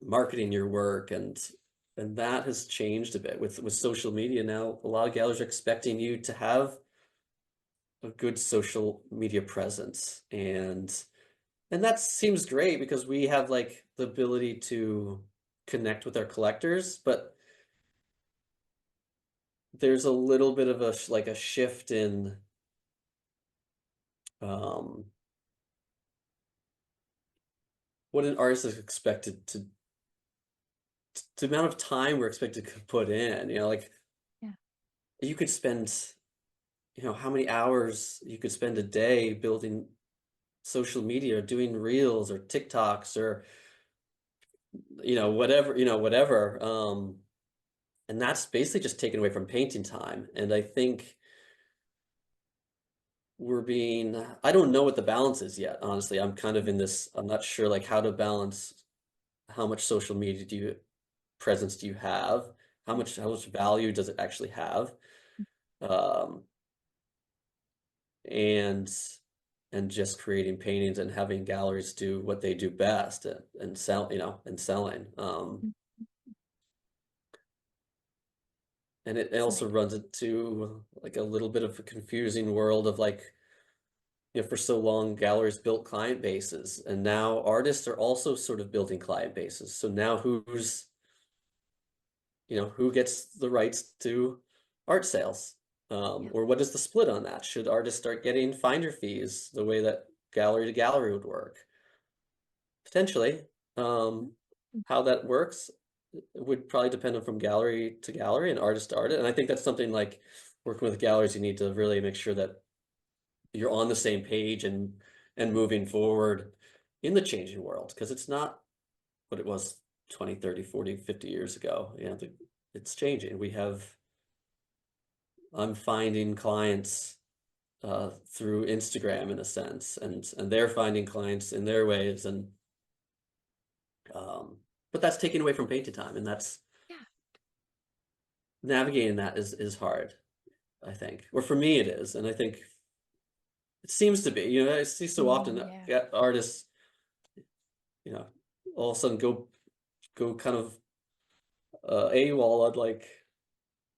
marketing your work, and that has changed a bit with social media now. A lot of galleries are expecting you to have a good social media presence, and that seems great because we have like the ability to connect with our collectors, but there's a little bit of a shift in um what an artist is expected to the amount of time we're expected to put in, like yeah. you could spend, how many hours you could spend a day building social media or doing reels or TikToks or whatever. And that's basically just taken away from painting time. And I think I don't know what the balance is yet, honestly. I'm kind of in this, I'm not sure like how to balance how much social media presence do you have? How much value does it actually have? Um, and just creating paintings and having galleries do what they do best, and selling. And it also Fascinating. runs into like a little bit of a confusing world of like, for so long galleries built client bases, and now artists are also sort of building client bases. So now who gets the rights to art sales? Yeah. Or what is the split on that? Should artists start getting finder fees the way that gallery to gallery would work? Potentially. Mm, How that works would probably depend on from gallery to gallery and artist to artist. And I think that's something like working with galleries, you need to really make sure that you're on the same page and moving forward in the changing world, because it's not what it was 20, 30, 40, 50 years ago. It's changing. I'm finding clients through Instagram in a sense, and they're finding clients in their ways, and but that's taken away from painting time, and that's yeah. navigating that is hard, I think. Or for me it is, and I think it seems to be. You know, I see so often that Yeah. artists, you know, all of a sudden go kind of AWOL at like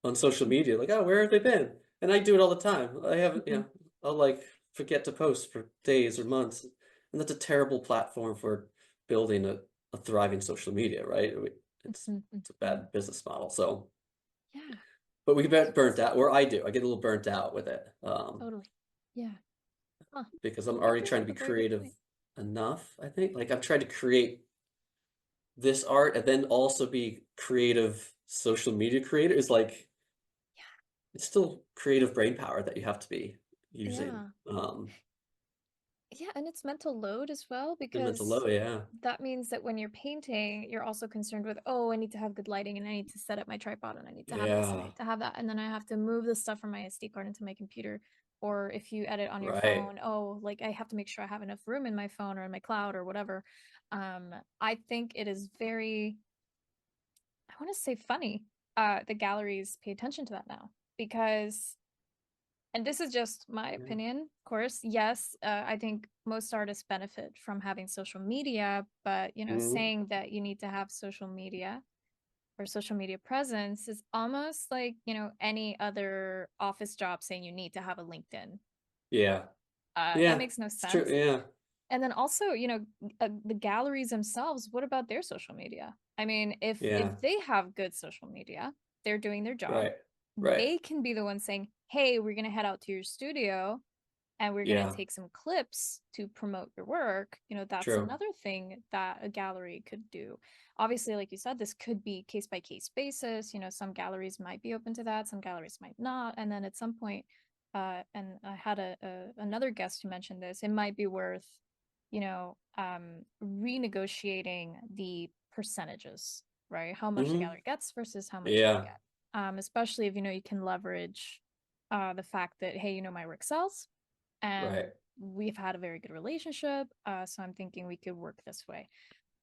on social media, like, oh, where have they been? And I do it all the time. I haven't, Mhm, I'll like forget to post for days or months, and that's a terrible platform for building a thriving social media, right? It's mhm, it's a mhm. bad business model. So, Yeah, but we that's get well burnt out, said. or I do. I get a little burnt out with it, Totally. Yeah. Huh. because I'm You already bring trying up to be a very good creative point. enough. I think, like, I'm trying to create this art and then also be creative social media creator is like it's still creative brain power that you have to be using. Yeah. Um, Yeah, and it's mental load as well and mental because load, yeah. that means that when you're painting, you're also concerned with, oh, I need to have good lighting and I need to set up my tripod and I need to have this and I Yeah, need to have that. And then I have to move the stuff from my SD card into my computer. Or if you edit on your right. phone, oh, like I have to make sure I have enough room in my phone or in my cloud or whatever. I think it is very, I want to say funny, the galleries pay attention to that now because and this is just my Yeah. opinion, of course. Yes, I think most artists benefit from having social media, but Mhm. saying that you need to have social media or social media presence is almost like, any other office job saying you need to have a LinkedIn. Yeah. That Yeah, makes no it's true, sense. yeah. And then also, the galleries themselves, what about their social media? I mean, if Yeah, they have good social media, they're doing their job. right. Right. They can be the ones saying, "Hey, we're gonna head out to your studio and we're going to Yeah, take some clips to promote your work." That's true. another thing that a gallery could do. Obviously, like you said, this could be case by case basis. Some galleries might be open to that, some galleries might not. And then at some point, and I had another guest who mentioned this, it might be worth, renegotiating the percentages, right? How much the Mhm. gallery gets versus how much you Yeah, get. Especially if you can leverage the fact that, hey, my work sells and right. we've had a very good relationship. So I'm thinking we could work this way.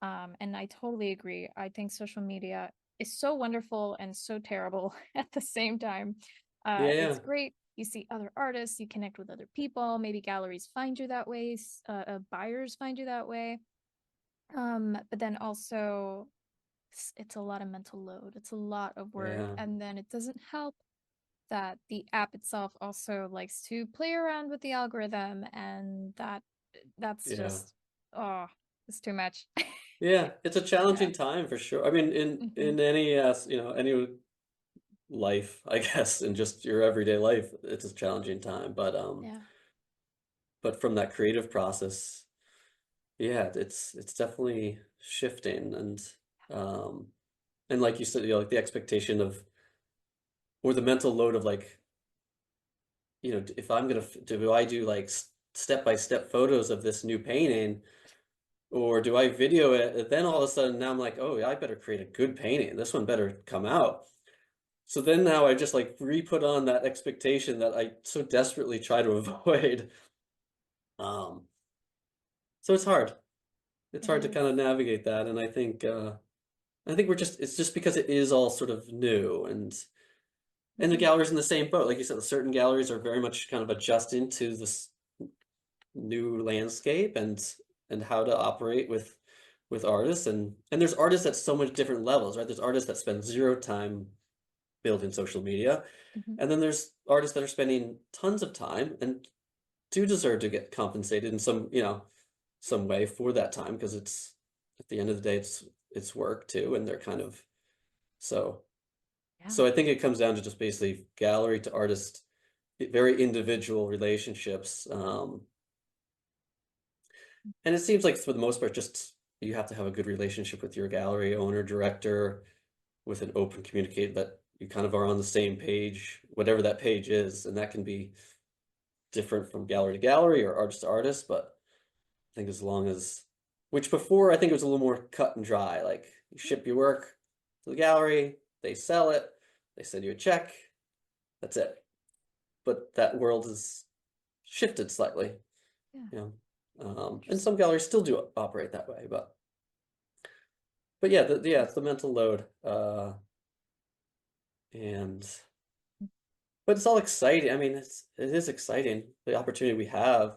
And I totally agree. I think social media is so wonderful and so terrible at the same time. Yeah, It's yeah. great. You see other artists, you connect with other people. Maybe galleries find you that way, buyers find you that way. But then also, it's a lot of mental load. It's a lot of work. Yeah. And then it doesn't help that the app itself also likes to play around with the algorithm and that's Yeah. just oh it's too much. Yeah, it's a Yeah. challenging time for sure. I mean, Hmm. in any, any life, I guess, in just your everyday life, it's a challenging time, Yeah. but from that creative process, yeah, it's definitely shifting um and like you said, like the expectation of or the mental load of like, if I'm gonna do I do like step by step photos of this new painting or do I video it? And then all of a sudden now I'm like, oh, yeah, I better create a good painting. This one better come out. So then now I just like re-put on that expectation that I so desperately try to avoid. Um, so it's hard. It's It hard to is. kind of navigate that, and I think it's just because it is all sort of new, and the Hmm. gallery's in the same boat. Like you said, certain galleries are very much kind of adjusting to this new landscape and how to operate with artists, and there's artists at so much different levels, right? There's artists that spend zero time building social media, Hmm. and then there's artists that are spending tons of time and do deserve to get compensated in some way for that time because it's at the end of the day it's work too, and they're kind of so Yeah. so I think it comes down to just basically gallery to artist, very individual relationships. And it seems like for the most part, just you have to have a good relationship with your gallery owner, director, with an open communicate that you kind of are on the same page, whatever that page is, and that can be different from gallery to gallery or artist to artist, but I think as long as which before I think it was a little more cut and dry, like you ship your work to the gallery, they sell it, they send you a check, that's it. But that world has shifted slightly, Yeah. you know. And Interesting. some galleries still do operate that way, but yeah, it's the mental load. and but it's all exciting. I mean, it is exciting, the opportunity we have.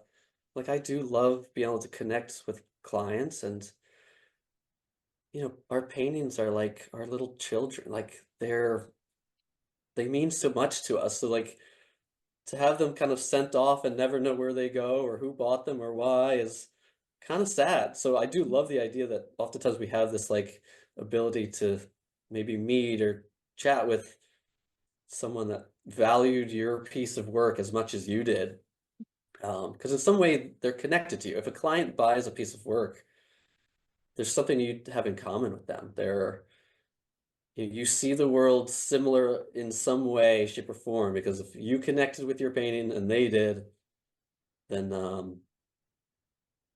Like I do love being able to connect with clients and our paintings are like our little children. Like they mean so much to us. So like to have them kind of sent off and never know where they go or who bought them or why is kind of sad. So I do love the idea that oftentimes we have this like ability to maybe meet or chat with someone that valued your piece of work as much as you did. Because in some way they're connected to you. If a client buys a piece of work, there's something you have in common with them. You see the world similar in some way, shape, or form. Because if you connected with your painting and they did, then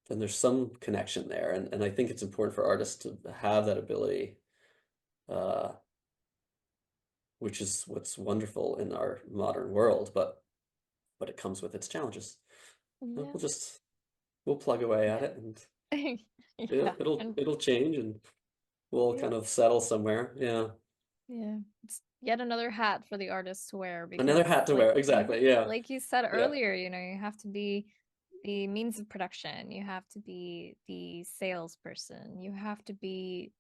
then there's some connection there. And I think it's important for artists to have that ability, uh, which is what's wonderful in our modern world, but it comes with its challenges. Yeah. We'll plug away at Yeah. it and Yeah. And it'll change and we'll yeah. kind of settle somewhere. Yeah. Yeah. It's yet another hat for the artist to wear Another because hat to like wear. Exactly. Yeah. like you said Yeah. earlier, you have to be the means of production, you have to be the salesperson, you have to be,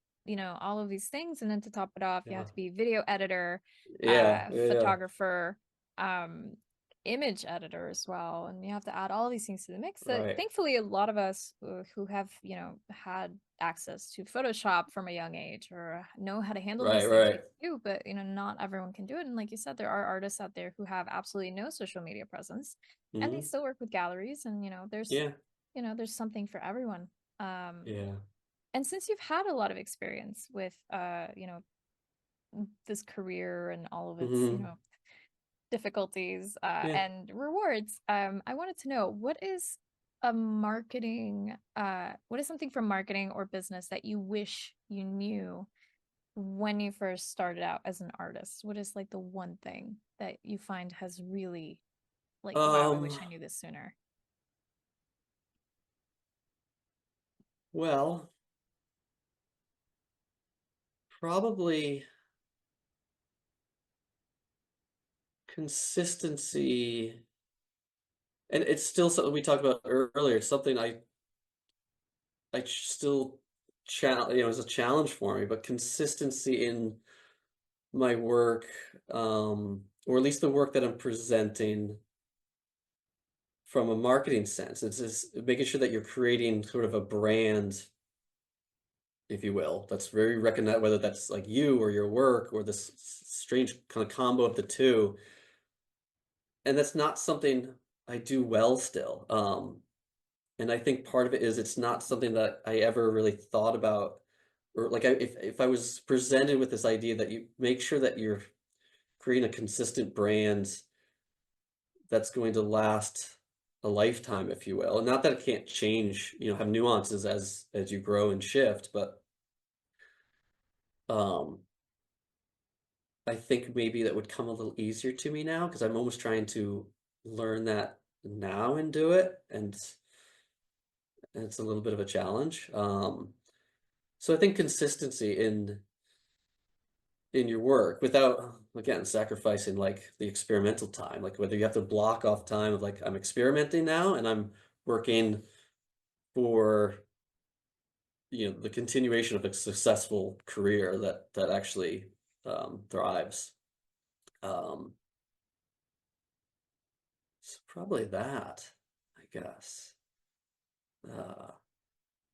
all of these things. And then to top it off, you Yeah. have to be video editor, Yeah. Yeah. Yeah. photographer, um, image editor as well. And you have to add all these things to the mix that Right. thankfully a lot of us who have, had access to Photoshop from a young age or know how to handle Right. these things, Right. we do, but not everyone can do it. And like you said, there are artists out there who have absolutely no social media presence and they Hmm. still work with galleries, and Yeah. there's something for everyone. Yeah. And since you've had a lot of experience with this career and all of its Hmm. difficulties Yeah. and rewards, I wanted to know what is something from marketing or business that you wish you knew when you first started out as an artist? What is like the one thing that you find has really, like, wow, I wish Um, I knew this sooner? well, probably consistency. And it's still something we talked about earlier. It's something I still challenge, it's a challenge for me, but consistency in my work, or at least the work that I'm presenting from a marketing sense. It's just making sure that you're creating sort of a brand, if you will, that's very recognized, whether that's like you or your work or this strange kind of combo of the two. And that's not something I do well still. And I think part of it is it's not something that I ever really thought about, or like if I was presented with this idea that you make sure that you're creating a consistent brand that's going to last a lifetime, if you will. And not that it can't change, have nuances as you grow and shift, but um I think maybe that would come a little easier to me now because I'm almost trying to learn that now and do it, and it's a little bit of a challenge. So I think consistency in your work without again sacrificing like the experimental time, like whether you have to block off time of like I'm experimenting now and I'm working for the continuation of a successful career that actually thrives. um so probably that, I guess. uh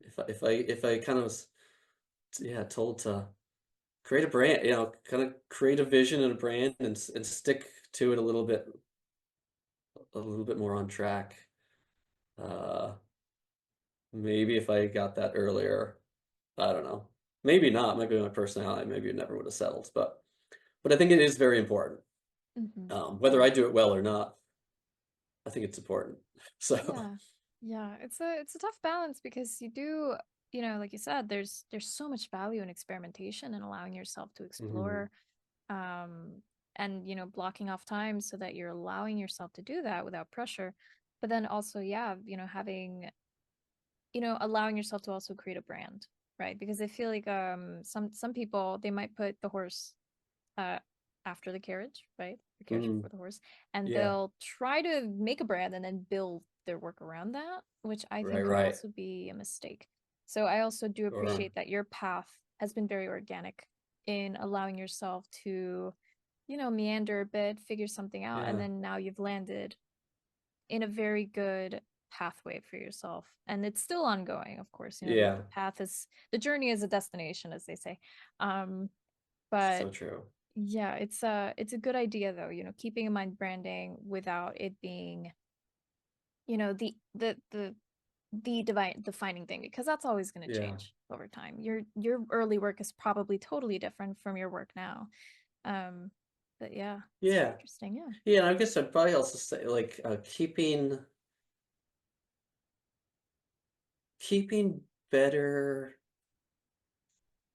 if I kind of was, yeah, told to create a brand, kind of create a vision and a brand and stick to it a little bit more on track. Uh, maybe if I got that earlier, I don't know. Maybe not. Maybe my personality, maybe it never would have settled. But I think it is very important. Hmm. Whether Yeah. I do it well or not, I think it's important. So, Yeah. Yeah, it's a tough balance because you do, like you said, there's so much value in experimentation and allowing yourself to mhm, explore, um and blocking off time so that you're allowing yourself to do that without pressure. But then also, yeah, having, allowing yourself to also create a brand, right? Because I feel like some people, they might put the horse uh after the carriage, right? The carriage before the horse, and Yeah. they'll try to make a brand and then build their work around that, which I think can Right. also be a mistake. So I also do Sure. appreciate that your path has been very organic in allowing yourself to, meander a bit, figure something out, and Yeah. then now you've landed in a very good pathway for yourself. And it's still ongoing, of course. Yeah. The journey is a destination, as they say. But So true. yeah, it's a good idea though, keeping in mind branding without it being, the defining thing, because that's always going to Yeah. change over time. Your early work is probably totally different from your work now. Um, but yeah, it's very Yeah. interesting. Yeah. Yeah, I guess I'd probably also say like keeping better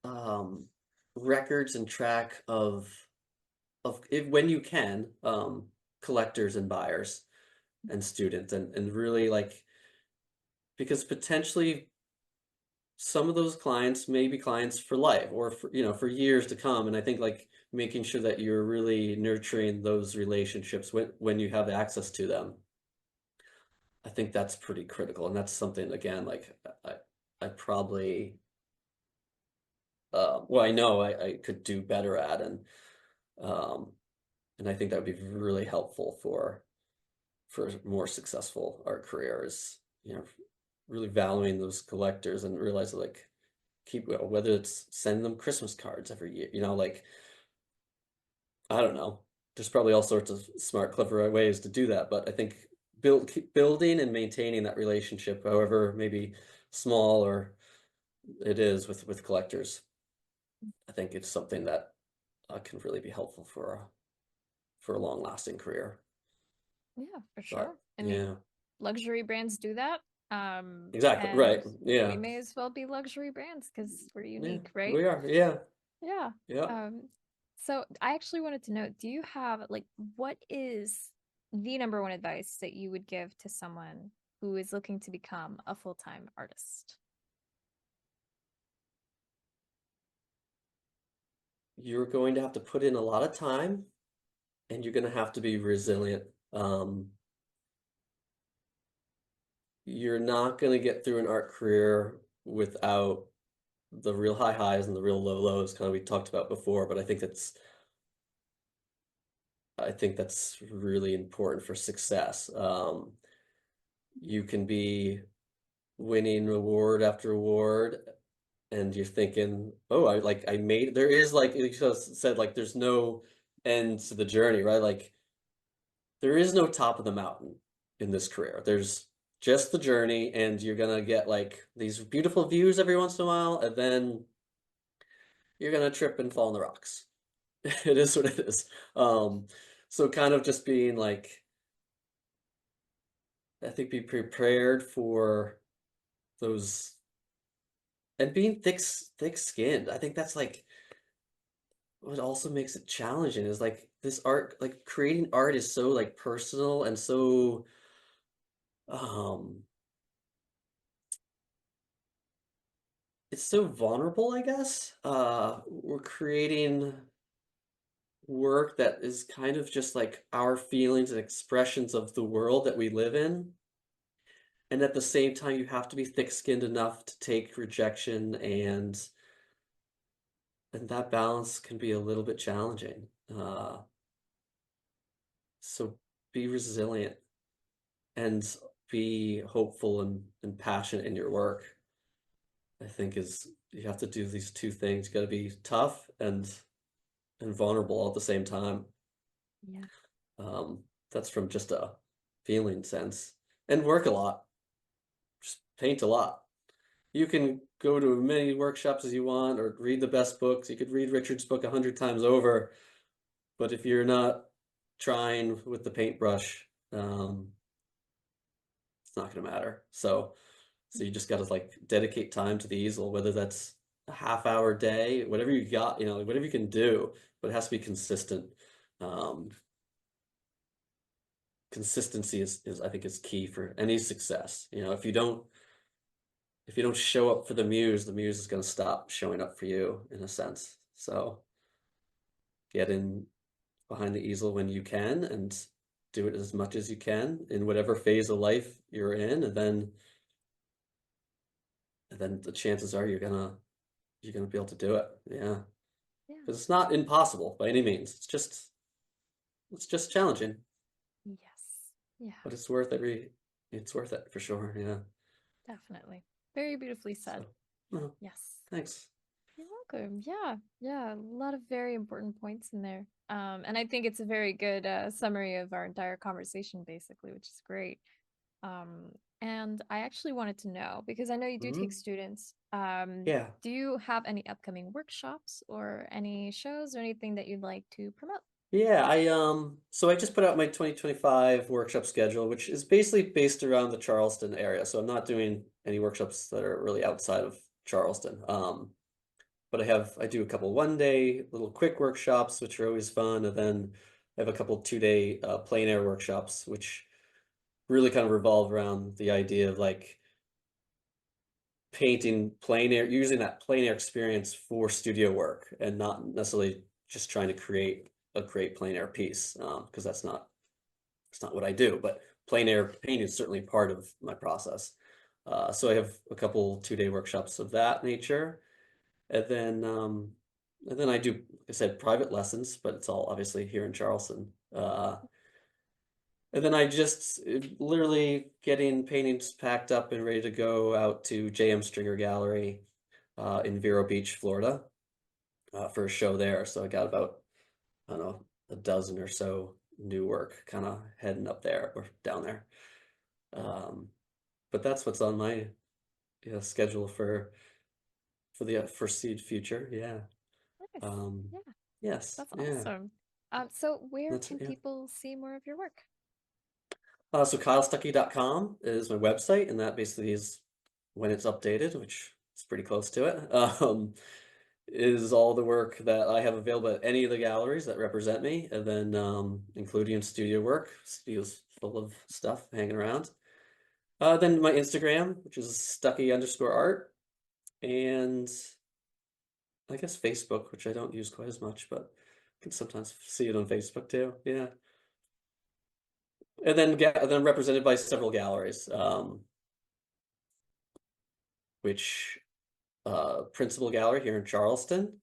um records and track of if, when you can, collectors and buyers and students, and really like, because potentially some of those clients may be clients for life or for, for years to come. And I think like making sure that you're really nurturing those relationships when you have access to them, I think that's pretty critical. And that's something, again, like I probably, well, I know I could do better at, um, and I think that would be really helpful for a more successful art careers, really valuing those collectors and realize that, like, keep, whether it's sending them Christmas cards every year, like, I don't know. There's probably all sorts of smart, clever ways to do that, but I think keep building and maintaining that relationship, however maybe small or it is with collectors, I think it's something that can really be helpful for a long-lasting career. Yeah, for sure. But I mean, yeah, luxury brands do that. exactly, And right. we Yeah, may as well be luxury brands because we're yeah, unique, right? we are. Yeah, Yeah. yeah. So I actually wanted to know, do you have like what is the number one advice that you would give to someone who is looking to become a full-time artist? You're going to have to put in a lot of time, and you're going to have to be resilient. You're not going to get through an art career without the real high highs and the real low lows, kind of we talked about before, but I think that's really important for success. You can be winning award after award, and you're thinking, oh, I made, there is, like you just said, like there's no end to the journey, right? Like there is no top of the mountain in this career. There's just the journey, and you're gonna get like these beautiful views every once in a while, and then you're gonna trip and fall on the rocks. It is what it is. So kind of just being like, I think be prepared for those, and being thick-skinned. I think that's like what also makes it challenging, is like this art, like creating art is so like personal and so um it's so vulnerable, I guess. We're creating work that is kind of just like our feelings and expressions of the world that we live in. And at the same time, you have to be thick-skinned enough to take rejection, and that balance can be a little bit challenging. So be resilient and be hopeful and passionate in your work. I think is you have to do these two things. You got to be tough and vulnerable all at the same time. Yeah. Um, that's from just a feeling sense. And work a lot. Just paint a lot. You can go to as many workshops as you want or read the best books. You could read Richard's book 100 times over, but if you're not trying with the paintbrush, it's not going to matter. So you just got to like dedicate time to the easel, whether that's a half-hour day, whatever you got, whatever you can do, but it has to be consistent. Um, Consistency is I think is key for any success. If you don't show up for the muse is going to stop showing up for you in a sense. So get in, behind the easel when you can, and do it as much as you can in whatever phase of life you're in, and then the chances are you're gonna be able to do it. Yeah, Yeah. because it's not impossible by any means. It's just challenging, Yes. Yeah, but it's worth it for sure. Yeah. definitely. Very beautifully said. So, no, Yes. thanks. You're welcome. Yeah, yeah, a lot of very important points in there. And I think it's a very good summary of our entire conversation, basically, which is great. Um, and I actually wanted to know, because I know you do take Hmm. students, Yeah. do you have any upcoming workshops or any shows or anything that you'd like to promote? Yeah, so I just put out my 2025 workshop schedule, which is basically based around the Charleston area. So I'm not doing any workshops that are really outside of Charleston. But I do a couple 1 day little quick workshops, which are always fun, and then I have a couple 2 day plein air workshops, which really kind of revolve around the idea of like painting plein air, using that plein air experience for studio work, and not necessarily just trying to create a great plein air piece, because it's not what I do. But plein air painting is certainly part of my process. So I have a couple 2 day workshops of that nature, and then I do, like I said, private lessons, but it's all obviously here in Charleston. And then I just literally getting paintings packed up and ready to go out to JM Stringer Gallery in Vero Beach, Florida, for a show there. So I got about, I don't know, a dozen or so new work kind of heading up there or down there. Um, but that's what's on my schedule for the foreseeable future. Yeah. Nice. Um, Yeah, yes. that's Yeah. awesome. So where That's can it. Yeah. people see more of your work? So kylestuckey.com is my website, and that basically is when it's updated, which is pretty close to it. Is all the work that I have available at any of the galleries that represent me, and then including studio work. Studio's full of stuff hanging around. Then my Instagram, which is Stuckey_art, and I guess Facebook, which I don't use quite as much, but I can sometimes see it on Facebook too. Yeah. And then represented by several galleries, which Principal Gallery here in Charleston,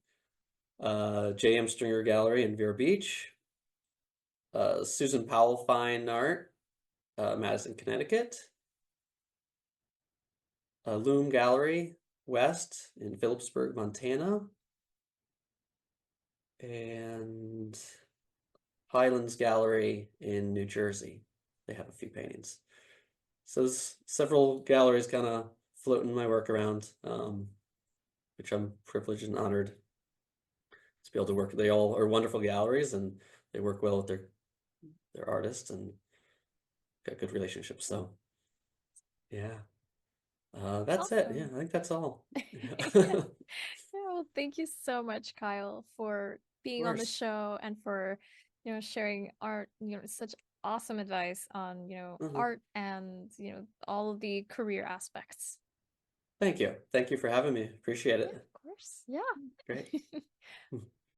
J.M. Stringer Gallery in Vero Beach, Susan Powell Fine Art, Madison, Connecticut, Loom Gallery West in Phillipsburg, Montana, and Highlands Gallery in New Jersey. They have a few paintings. So there's several galleries kind of floating my work around, which I'm privileged and honored to be able to work. They all are wonderful galleries, and they work well with their artists and got good relationships. So yeah, that's it. Yeah, Awesome. I think that's all. Yeah. Yeah. Of Yeah, well, thank you so much, Kyle, for being on the course. show and for, sharing art, such awesome advice on, Mhm. art and, all of the career aspects. Thank you. Thank you for having me. Appreciate Yeah, it. of course. Yeah. Great.